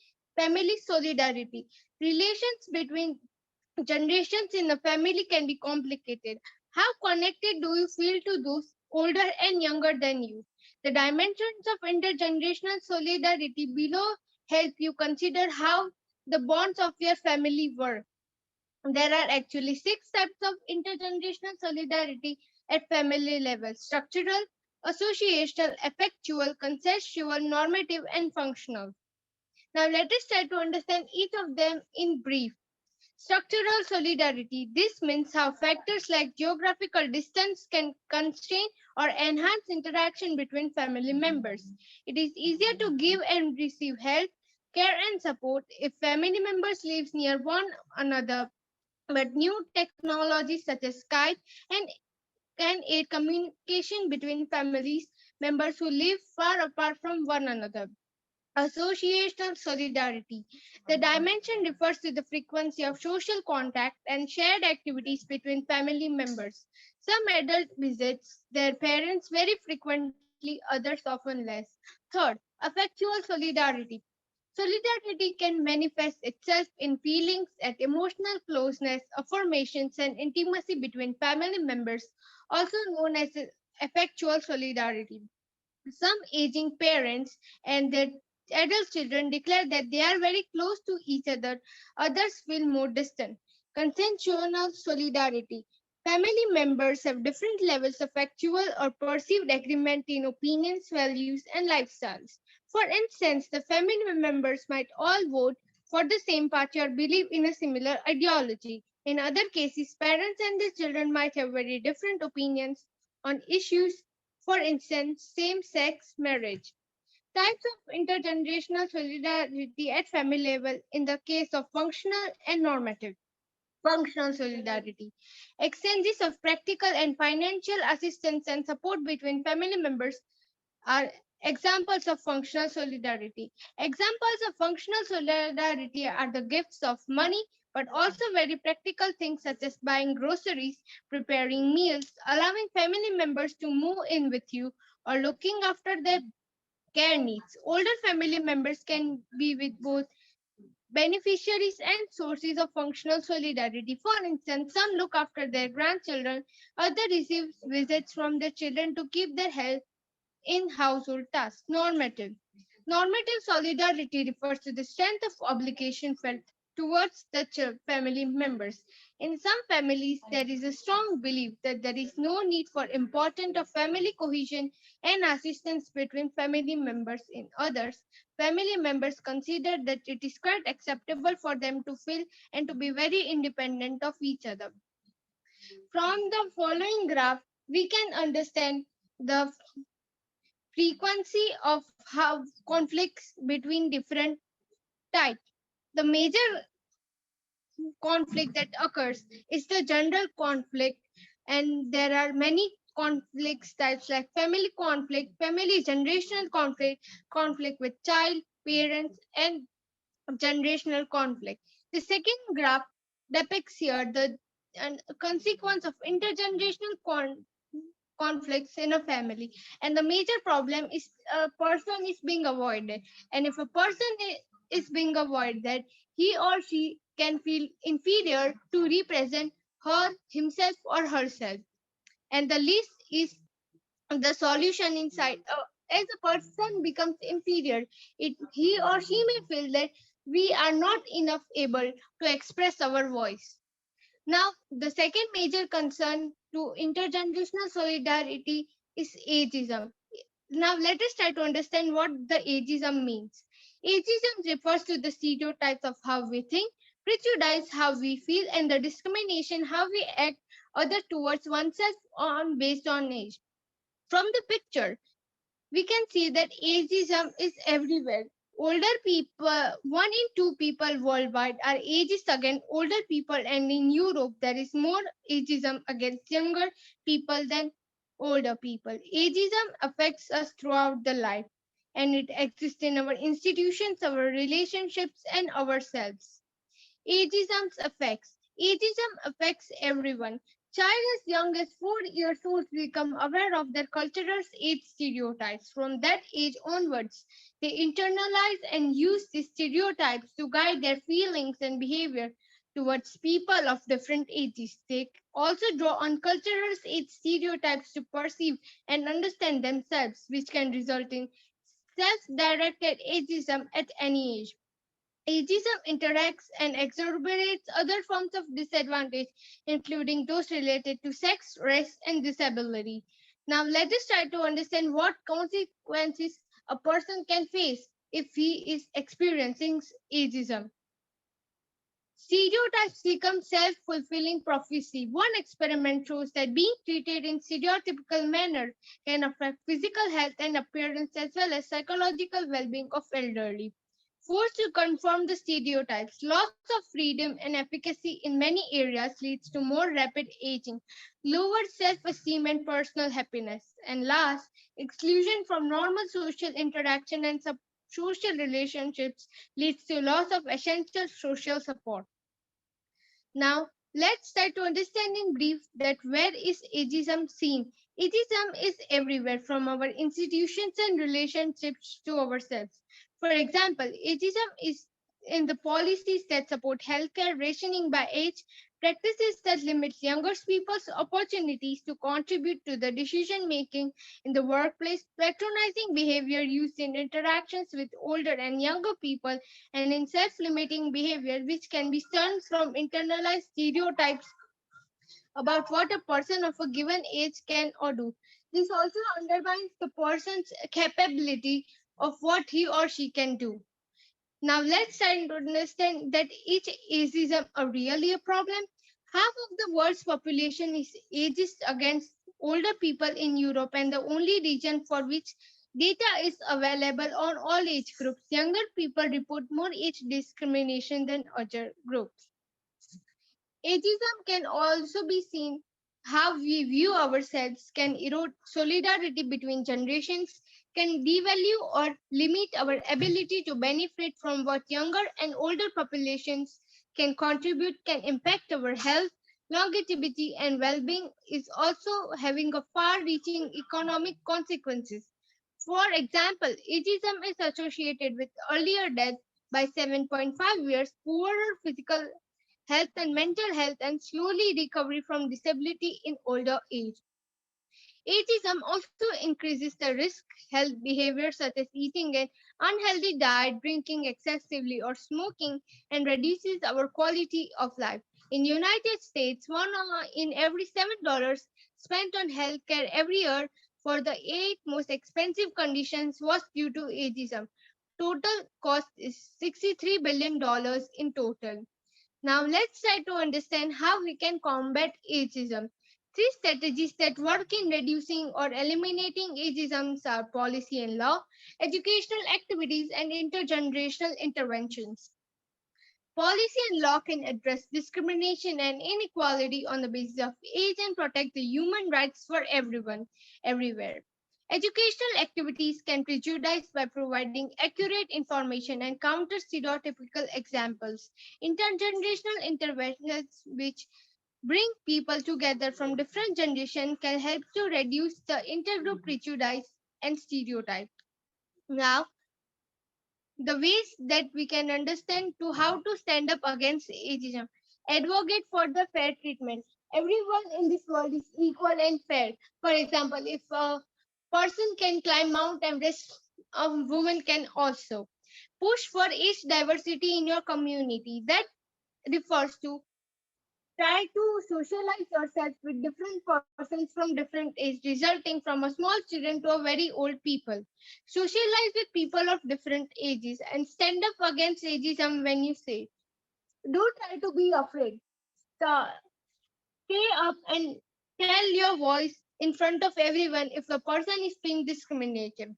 [SPEAKER 9] solidarity. Relations between generations in a family can be complicated. How connected do you feel to those older and younger than you? The dimensions of intergenerational solidarity below help you consider how the bonds of your family work. There are actually 6 types of intergenerational solidarity at family level: structural, associational, affectual, consensual, normative, and functional. Now let us try to understand each of them in brief. Structural solidarity. This means how factors like geographical distance can constrain or enhance interaction between family members. It is easier to give and receive help, care, and support if family members live near one another. But new technologies such as Skype and can aid communication between families members who live far apart from one another. Associational solidarity. The dimension refers to the frequency of social contact and shared activities between family members. Some adult visits their parents very frequently, others often less. Third, affectual solidarity. Solidarity can manifest itself in feelings at emotional closeness, affirmations, and intimacy between family members, also known as affectual solidarity. Some aging parents and their adult children declare that they are very close to each other, others feel more distant. Consensual solidarity. Family members have different levels of actual or perceived agreement in opinions, values, and lifestyles. For instance, the family members might all vote for the same party or believe in a similar ideology. In other cases, parents and their children might have very different opinions on issues, for instance, same-sex marriage. Types of intergenerational solidarity at family level in the case of functional and normative. Functional solidarity. Exchanges of practical and financial assistance and support between family members are examples of functional solidarity. Examples of functional solidarity are the gifts of money, but also very practical things such as buying groceries, preparing meals, allowing family members to move in with you, or looking after their care needs. Older family members can be with both beneficiaries and sources of functional solidarity. For instance, some look after their grandchildren, others receive visits from their children to keep their health in household tasks. Normative. Normative solidarity refers to the strength of obligation felt towards the family members. In some families, there is a strong belief that there is no need for important of family cohesion and assistance between family members. In others, family members consider that it is quite acceptable for them to feel and to be very independent of each other. From the following graph, we can understand the frequency of how conflicts between different types. The major conflict that occurs is the general conflict, and there are many conflicts types like family conflict, family generational conflict, conflict with child, parents, and generational conflict. The second graph depicts here the consequence of intergenerational conflicts in a family, and the major problem is a person is being avoided, and if a person is being avoided, he or she can feel inferior to represent her himself or herself, and the least is the solution inside. As a person becomes inferior, he or she may feel that we are not enough able to express our voice. Now, the second major concern to intergenerational solidarity is ageism. Now, let us try to understand what the ageism means. Ageism refers to the stereotypes of how we think, prejudice how we feel, and the discrimination how we act other towards oneself on based on age. From the picture, we can see that ageism is everywhere. Older people, 1 in 2 people worldwide are ageist against older people, and in Europe, there is more ageism against younger people than older people. Ageism affects us throughout the life, and it exists in our institutions, our relationships, and ourselves. Ageism affects. Ageism affects everyone. Child as young as 4 years old become aware of their cultural age stereotypes. From that age onwards, they internalize and use these stereotypes to guide their feelings and behavior towards people of different ages. They also draw on cultural age stereotypes to perceive and understand themselves, which can result in self-directed ageism at any age. Ageism interacts and exacerbates other forms of disadvantage, including those related to sex, race, and disability. Now, let us try to understand what consequences a person can face if he is experiencing ageism. Stereotypes become self-fulfilling prophecy. One experiment shows that being treated in stereotypical manner can affect physical health and appearance as well as psychological well-being of elderly. Forced to conform the stereotypes, loss of freedom and efficacy in many areas leads to more rapid aging, lower self-esteem and personal happiness, and last, exclusion from normal social interaction and social relationships leads to loss of essential social support. Now, let's try to understand in brief that where is ageism seen? Ageism is everywhere from our institutions and relationships to ourselves. For example, ageism is in the policies that support healthcare, rationing by age, practices that limit younger people's opportunities to contribute to the decision making in the workplace, patronizing behavior used in interactions with older and younger people, and in self-limiting behavior, which can be stemmed from internalized stereotypes about what a person of a given age can or do. This also undermines the person's capability of what he or she can do. Now let's try to understand that each ageism are really a problem. Half of the world's population is ageist against older people in Europe, and the only region for which data is available on all age groups. Younger people report more age discrimination than other groups. Ageism can also be seen how we view ourselves can erode solidarity between generations, can devalue or limit our ability to benefit from what younger and older populations can contribute, can impact our health, longevity, and well-being, is also having a far-reaching economic consequences. For example, ageism is associated with earlier death by 7.5 years, poorer physical health and mental health, and slowly recovery from disability in older age. Ageism also increases the risk health behaviors such as eating an unhealthy diet, drinking excessively, or smoking, and reduces our quality of life. In the United States, one in every $7 spent on healthcare every year for the 8 most expensive conditions was due to ageism. Total cost is $63 billion in total. Now let's try to understand how we can combat ageism. Three strategies that work in reducing or eliminating ageism are policy and law, educational activities, and intergenerational interventions. Policy and law can address discrimination and inequality on the basis of age and protect the human rights for everyone, everywhere. Educational activities can prejudice by providing accurate information and counter stereotypical examples. Intergenerational interventions, which bring people together from different generations, can help to reduce the intergroup prejudice and stereotype. Now, the ways that we can understand to how to stand up against ageism. Advocate for the fair treatment. Everyone in this world is equal and fair. For example, if a person can climb Mount Everest, a woman can also. Push for age diversity in your community. That refers to try to socialize yourself with different persons from different age, resulting from a small children to a very old people. Socialize with people of different ages and stand up against ageism when you say. Don't try to be afraid. So, stay up and tell your voice in front of everyone if the person is being discriminated.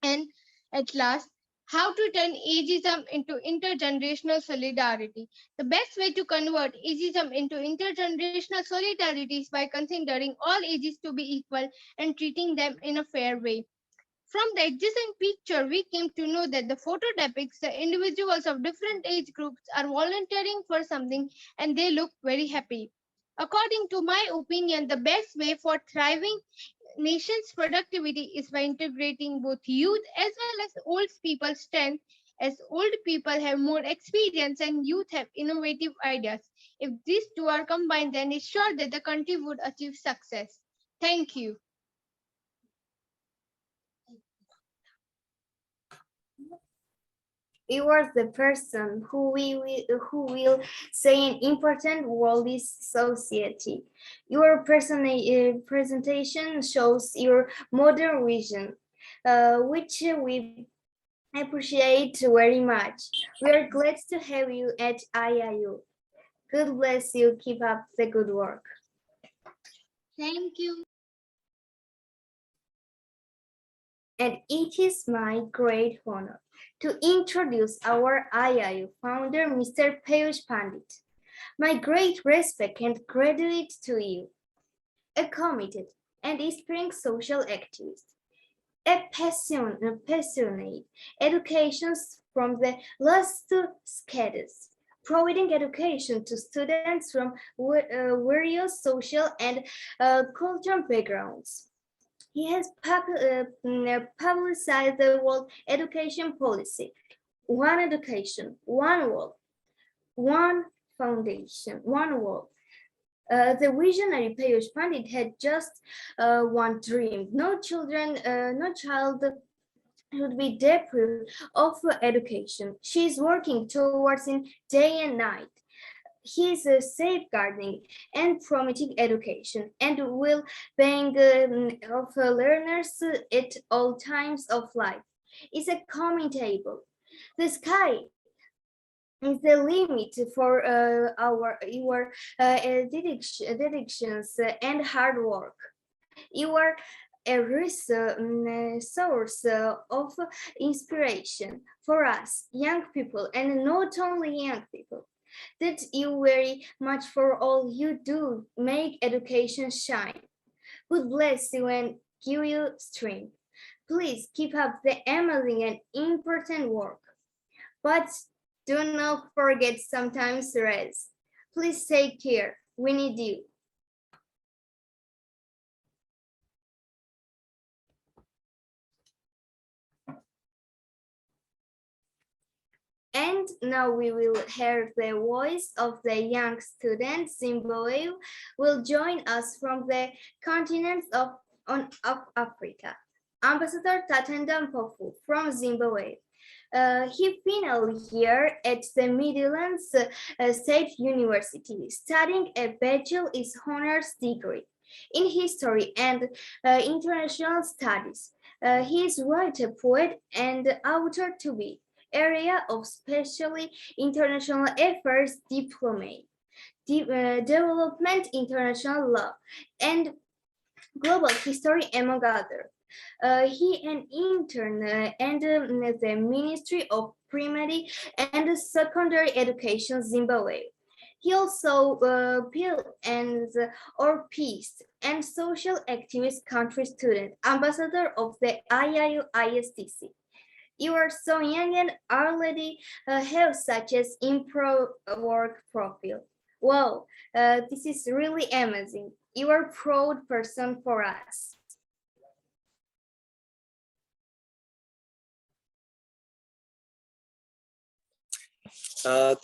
[SPEAKER 9] And at last, how to turn ageism into intergenerational solidarity. The best way to convert ageism into intergenerational solidarity is by considering all ages to be equal and treating them in a fair way. From the adjacent picture, we came to know that the photo depicts the individuals of different age groups are volunteering for something and they look very happy. According to my opinion, the best way for thriving nation's productivity is by integrating both youth as well as old people's strength, as old people have more experience and youth have innovative ideas. If these two are combined, then it's sure that the country would achieve success. Thank you.
[SPEAKER 1] You are the person who will say an important world is society. Your presentation shows your modern vision, which we appreciate very much. We are glad to have you at IIU. God bless you. Keep up the good work.
[SPEAKER 9] Thank you.
[SPEAKER 1] And it is my great honor to introduce our IIU founder, Mr. Peyush Pandit. My great respect and gratitude to you, a committed and inspiring social activist. passionate education from the last status, providing education to students from various social and cultural backgrounds. He has publicized the World Education Policy, One Education, One World, One Foundation, One World. The visionary Piyush Pandit had just one dream: no child should be deprived of education. She is working towards it day and night. He is safeguarding and promoting education and well-being of learners at all times of life. It's a commendable. The sky is the limit for your dedications and hard work. You are a source of inspiration for us young people, and not only young people. That you very much for all you do, make education shine. God bless you and give you strength. Please keep up the amazing and important work. But do not forget sometimes rest. Please take care. We need you. And now we will hear the voice of the young student. Zimbabwe will join us from the continent of Africa. Ambassador Tatenda Mpofu from Zimbabwe. He final year at the Midlands State University, studying a bachelor's honors degree in history and international studies. He is writer, poet, and author to be area of specially international affairs, diplomacy, development, international law, and global history, among others. He an intern and the Ministry of Primary and Secondary Education, Zimbabwe. He also built and or peace and social activist country student, ambassador of the IIU ISTC. You are so young and already have such as improv work profile. Wow, this is really amazing. You are a proud person for us.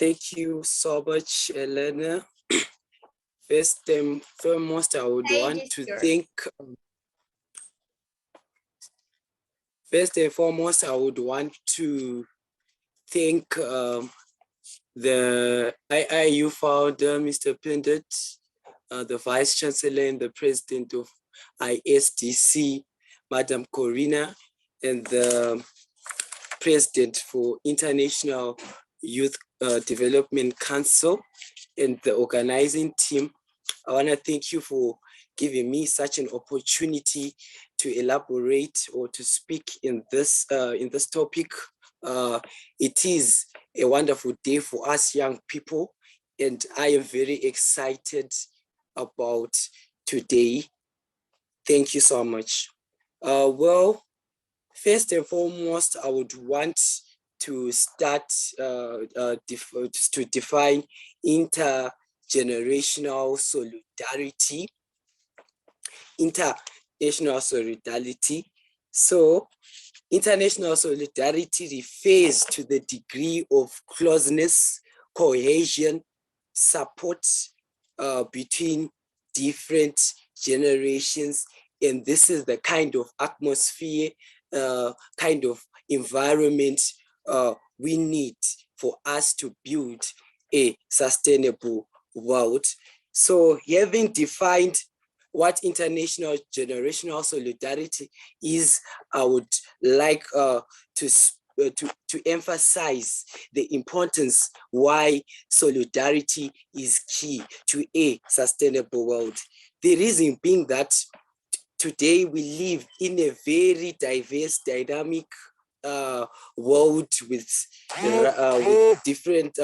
[SPEAKER 10] Thank you so much, Elena. First and foremost, I would want to thank. First and foremost, I would want to thank the IIU founder, Mr. Pendant, the Vice Chancellor and the President of ISDC, Madam Corina, and the President for International Youth Development Council and the organizing team. I want to thank you for giving me such an opportunity to elaborate or to speak in this topic. It is a wonderful day for us young people, and I am very excited about today. Thank you so much. Well, first and foremost, I would want to start to define intergenerational solidarity. International solidarity. So, international solidarity refers to the degree of closeness, cohesion, support between different generations, and this is the kind of atmosphere, kind of environment we need for us to build a sustainable world. So having defined what international generational solidarity is, I would like to emphasize the importance why solidarity is key to a sustainable world. The reason being that today we live in a very diverse, dynamic world with different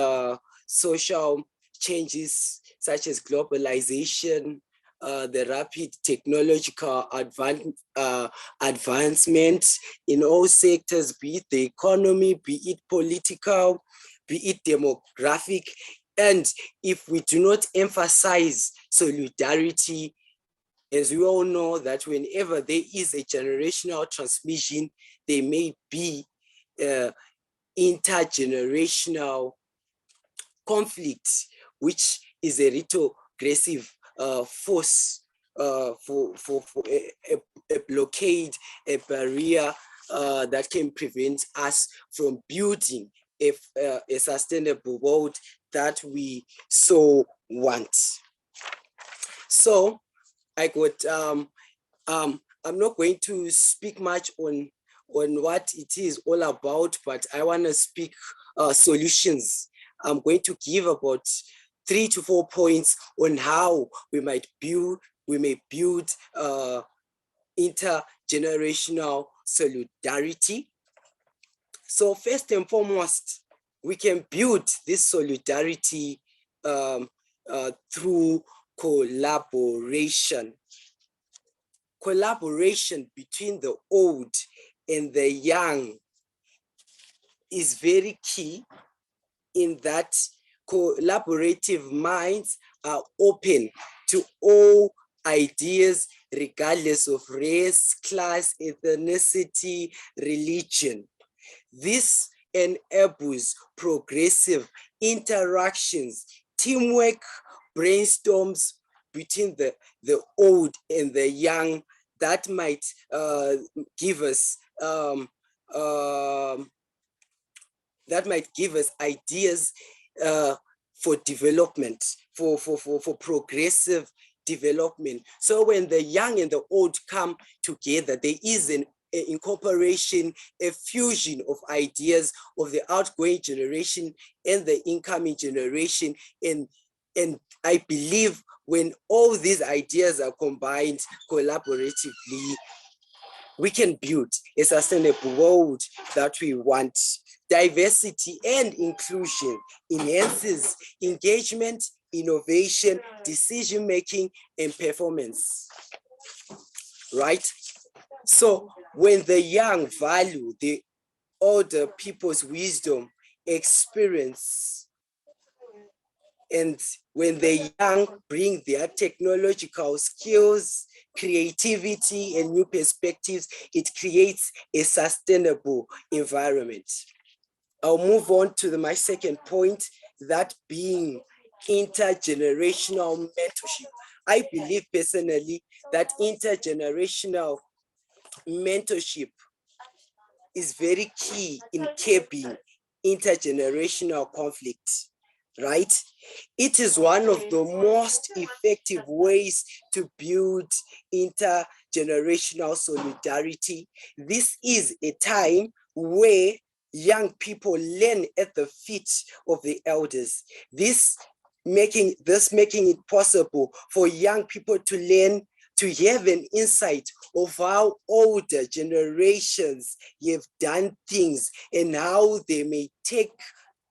[SPEAKER 10] social changes such as globalization, the rapid technological advancement in all sectors, be it the economy, be it political, be it demographic. And if we do not emphasize solidarity, as we all know that whenever there is a generational transmission, there may be intergenerational conflict, which is a retrogressive force for a blockade, a barrier that can prevent us from building a sustainable world that we so want. So I got I'm not going to speak much on what it is all about, but I want to speak solutions. I'm going to give about 3 to 4 points on how we may build intergenerational solidarity. So first and foremost, we can build this solidarity through collaboration. Collaboration between the old and the young is very key, in that collaborative minds are open to all ideas regardless of race, class, ethnicity, religion. This enables progressive interactions, teamwork, brainstorms between the old and the young that might give us ideas for development, for progressive development. So when the young and the old come together, there is an incorporation, a fusion of ideas of the outgoing generation and the incoming generation. And I believe when all these ideas are combined collaboratively, we can build a sustainable world that we want. Diversity and inclusion enhances engagement, innovation, decision-making, and performance, right? So when the young value the older people's wisdom, experience, and when the young bring their technological skills, creativity, and new perspectives, it creates a sustainable environment. I'll move on to my second point, that being intergenerational mentorship. I believe personally that intergenerational mentorship is very key in curbing intergenerational conflict, right? It is one of the most effective ways to build intergenerational solidarity. This is a time where young people learn at the feet of the elders. This making it possible for young people to learn, to have an insight of how older generations have done things and how they may take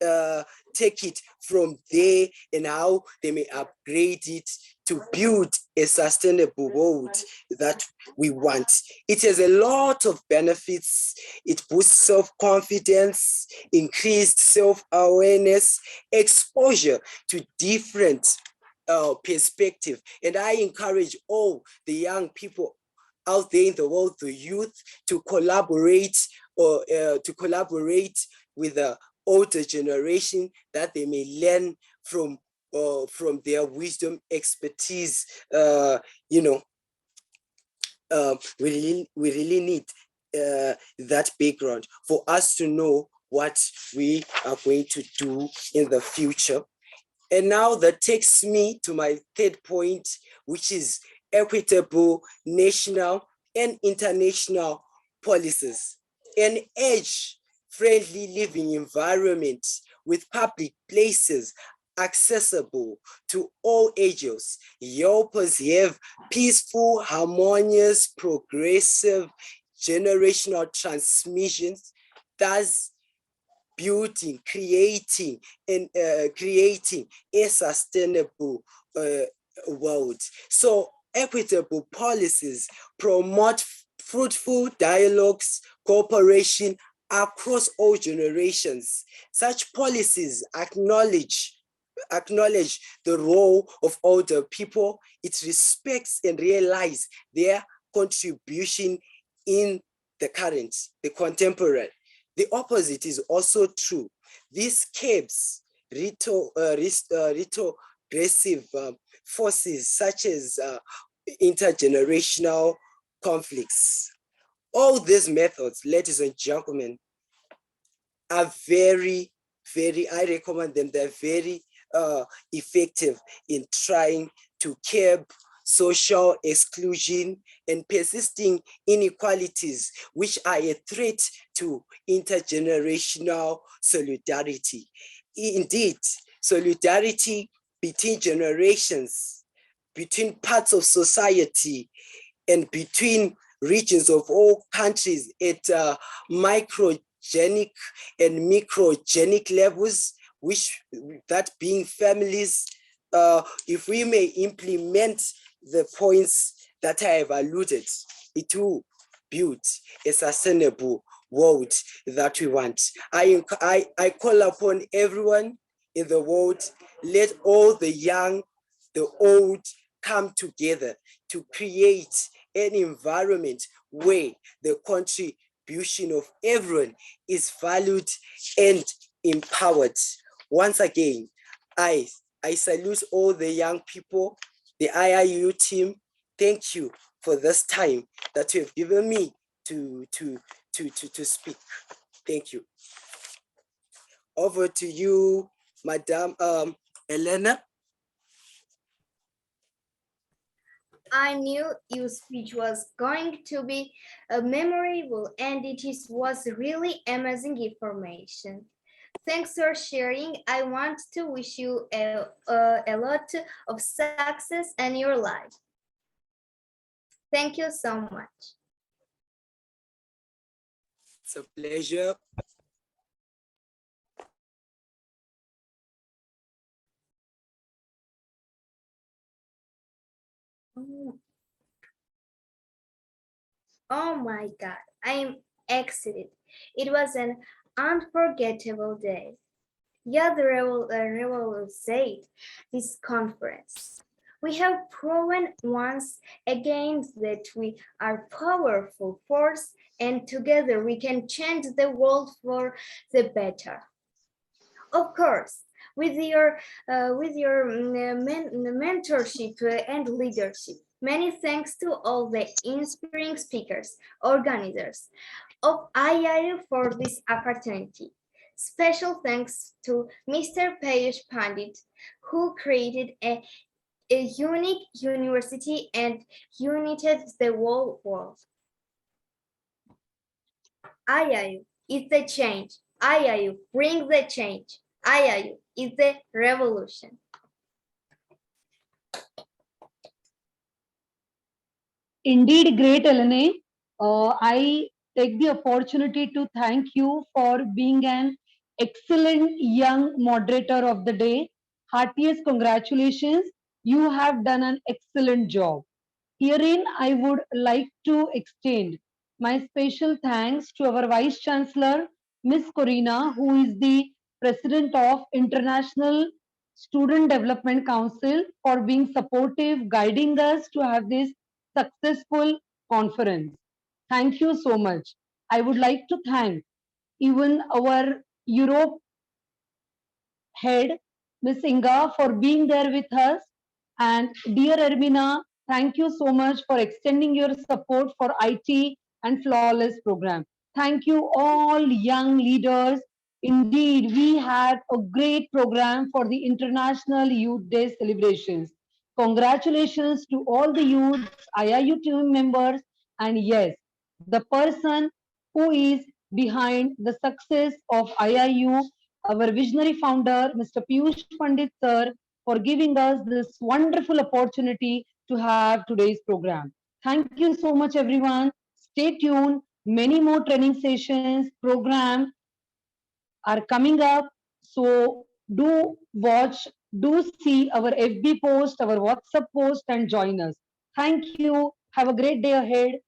[SPEAKER 10] it from there and how they may upgrade it to build a sustainable world that we want. It has a lot of benefits. It boosts self-confidence, increased self-awareness, exposure to different perspective. And I encourage all the young people out there in the world, the youth, to collaborate with the older generation, that they may learn from their wisdom, expertise. We really need that background for us to know what we are going to do in the future. And now that takes me to my third point, which is equitable national and international policies. An age-friendly living environment with public places accessible to all ages help us have peaceful, harmonious, progressive generational transmissions, thus building, creating a sustainable world. So equitable policies promote fruitful dialogues, cooperation across all generations. Such policies acknowledge the role of older people. It respects and realizes their contribution in the current, the contemporary. The opposite is also true. This keeps retrogressive forces such as intergenerational conflicts. All these methods, ladies and gentlemen, are very, I recommend them. They're very effective in trying to curb social exclusion and persisting inequalities, which are a threat to intergenerational solidarity. Indeed, solidarity between generations, between parts of society, and between regions of all countries at microgenic and microgenic levels, which that being families, if we may implement the points that I have alluded, it will build a sustainable world that we want. I call upon everyone in the world, let all the young, the old come together to create an environment where the contribution of everyone is valued and empowered. Once again, I salute all the young people, the IIU team. Thank you for this time that you have given me to speak. Thank you. Over to you, Madam Elena.
[SPEAKER 1] I knew your speech was going to be memorable, and was really amazing information. Thanks for sharing. I want to wish you a lot of success in your life. Thank you so much.
[SPEAKER 10] It's a pleasure.
[SPEAKER 1] Oh my God, I am excited. It was an unforgettable day. Yeah, the rebel said this conference. We have proven once again that we are powerful force, and together we can change the world for the better. Of course, with your mentorship and leadership. Many thanks to all the inspiring speakers, organizers of IIU for this opportunity. Special thanks to Mr. Payush Pandit, who created a unique university and united the whole world. IIU is the change. IIU brings the change. IIU is the revolution.
[SPEAKER 2] Indeed, great, Elene. I take the opportunity to thank you for being an excellent young moderator of the day. Heartiest congratulations. You have done an excellent job. Herein, I would like to extend my special thanks to our Vice Chancellor, Ms. Corina, who is the President of International Student Development Council, for being supportive, guiding us to have this successful conference. Thank you so much. I would like to thank even our Europe head, Ms. Inga, for being there with us. And dear Ermina, thank you so much for extending your support for IT and Flawless program. Thank you all young leaders. Indeed, we had a great program for the International Youth Day celebrations. Congratulations to all the youths, IIU team members, and yes, the person who is behind the success of IIU, our visionary founder, Mr. Piyush Pandit sir, for giving us this wonderful opportunity to have today's program. Thank you so much, everyone. Stay tuned. Many more training sessions, program are coming up. So do watch, do see our FB post, our WhatsApp post, and join us. Thank you. Have a great day ahead.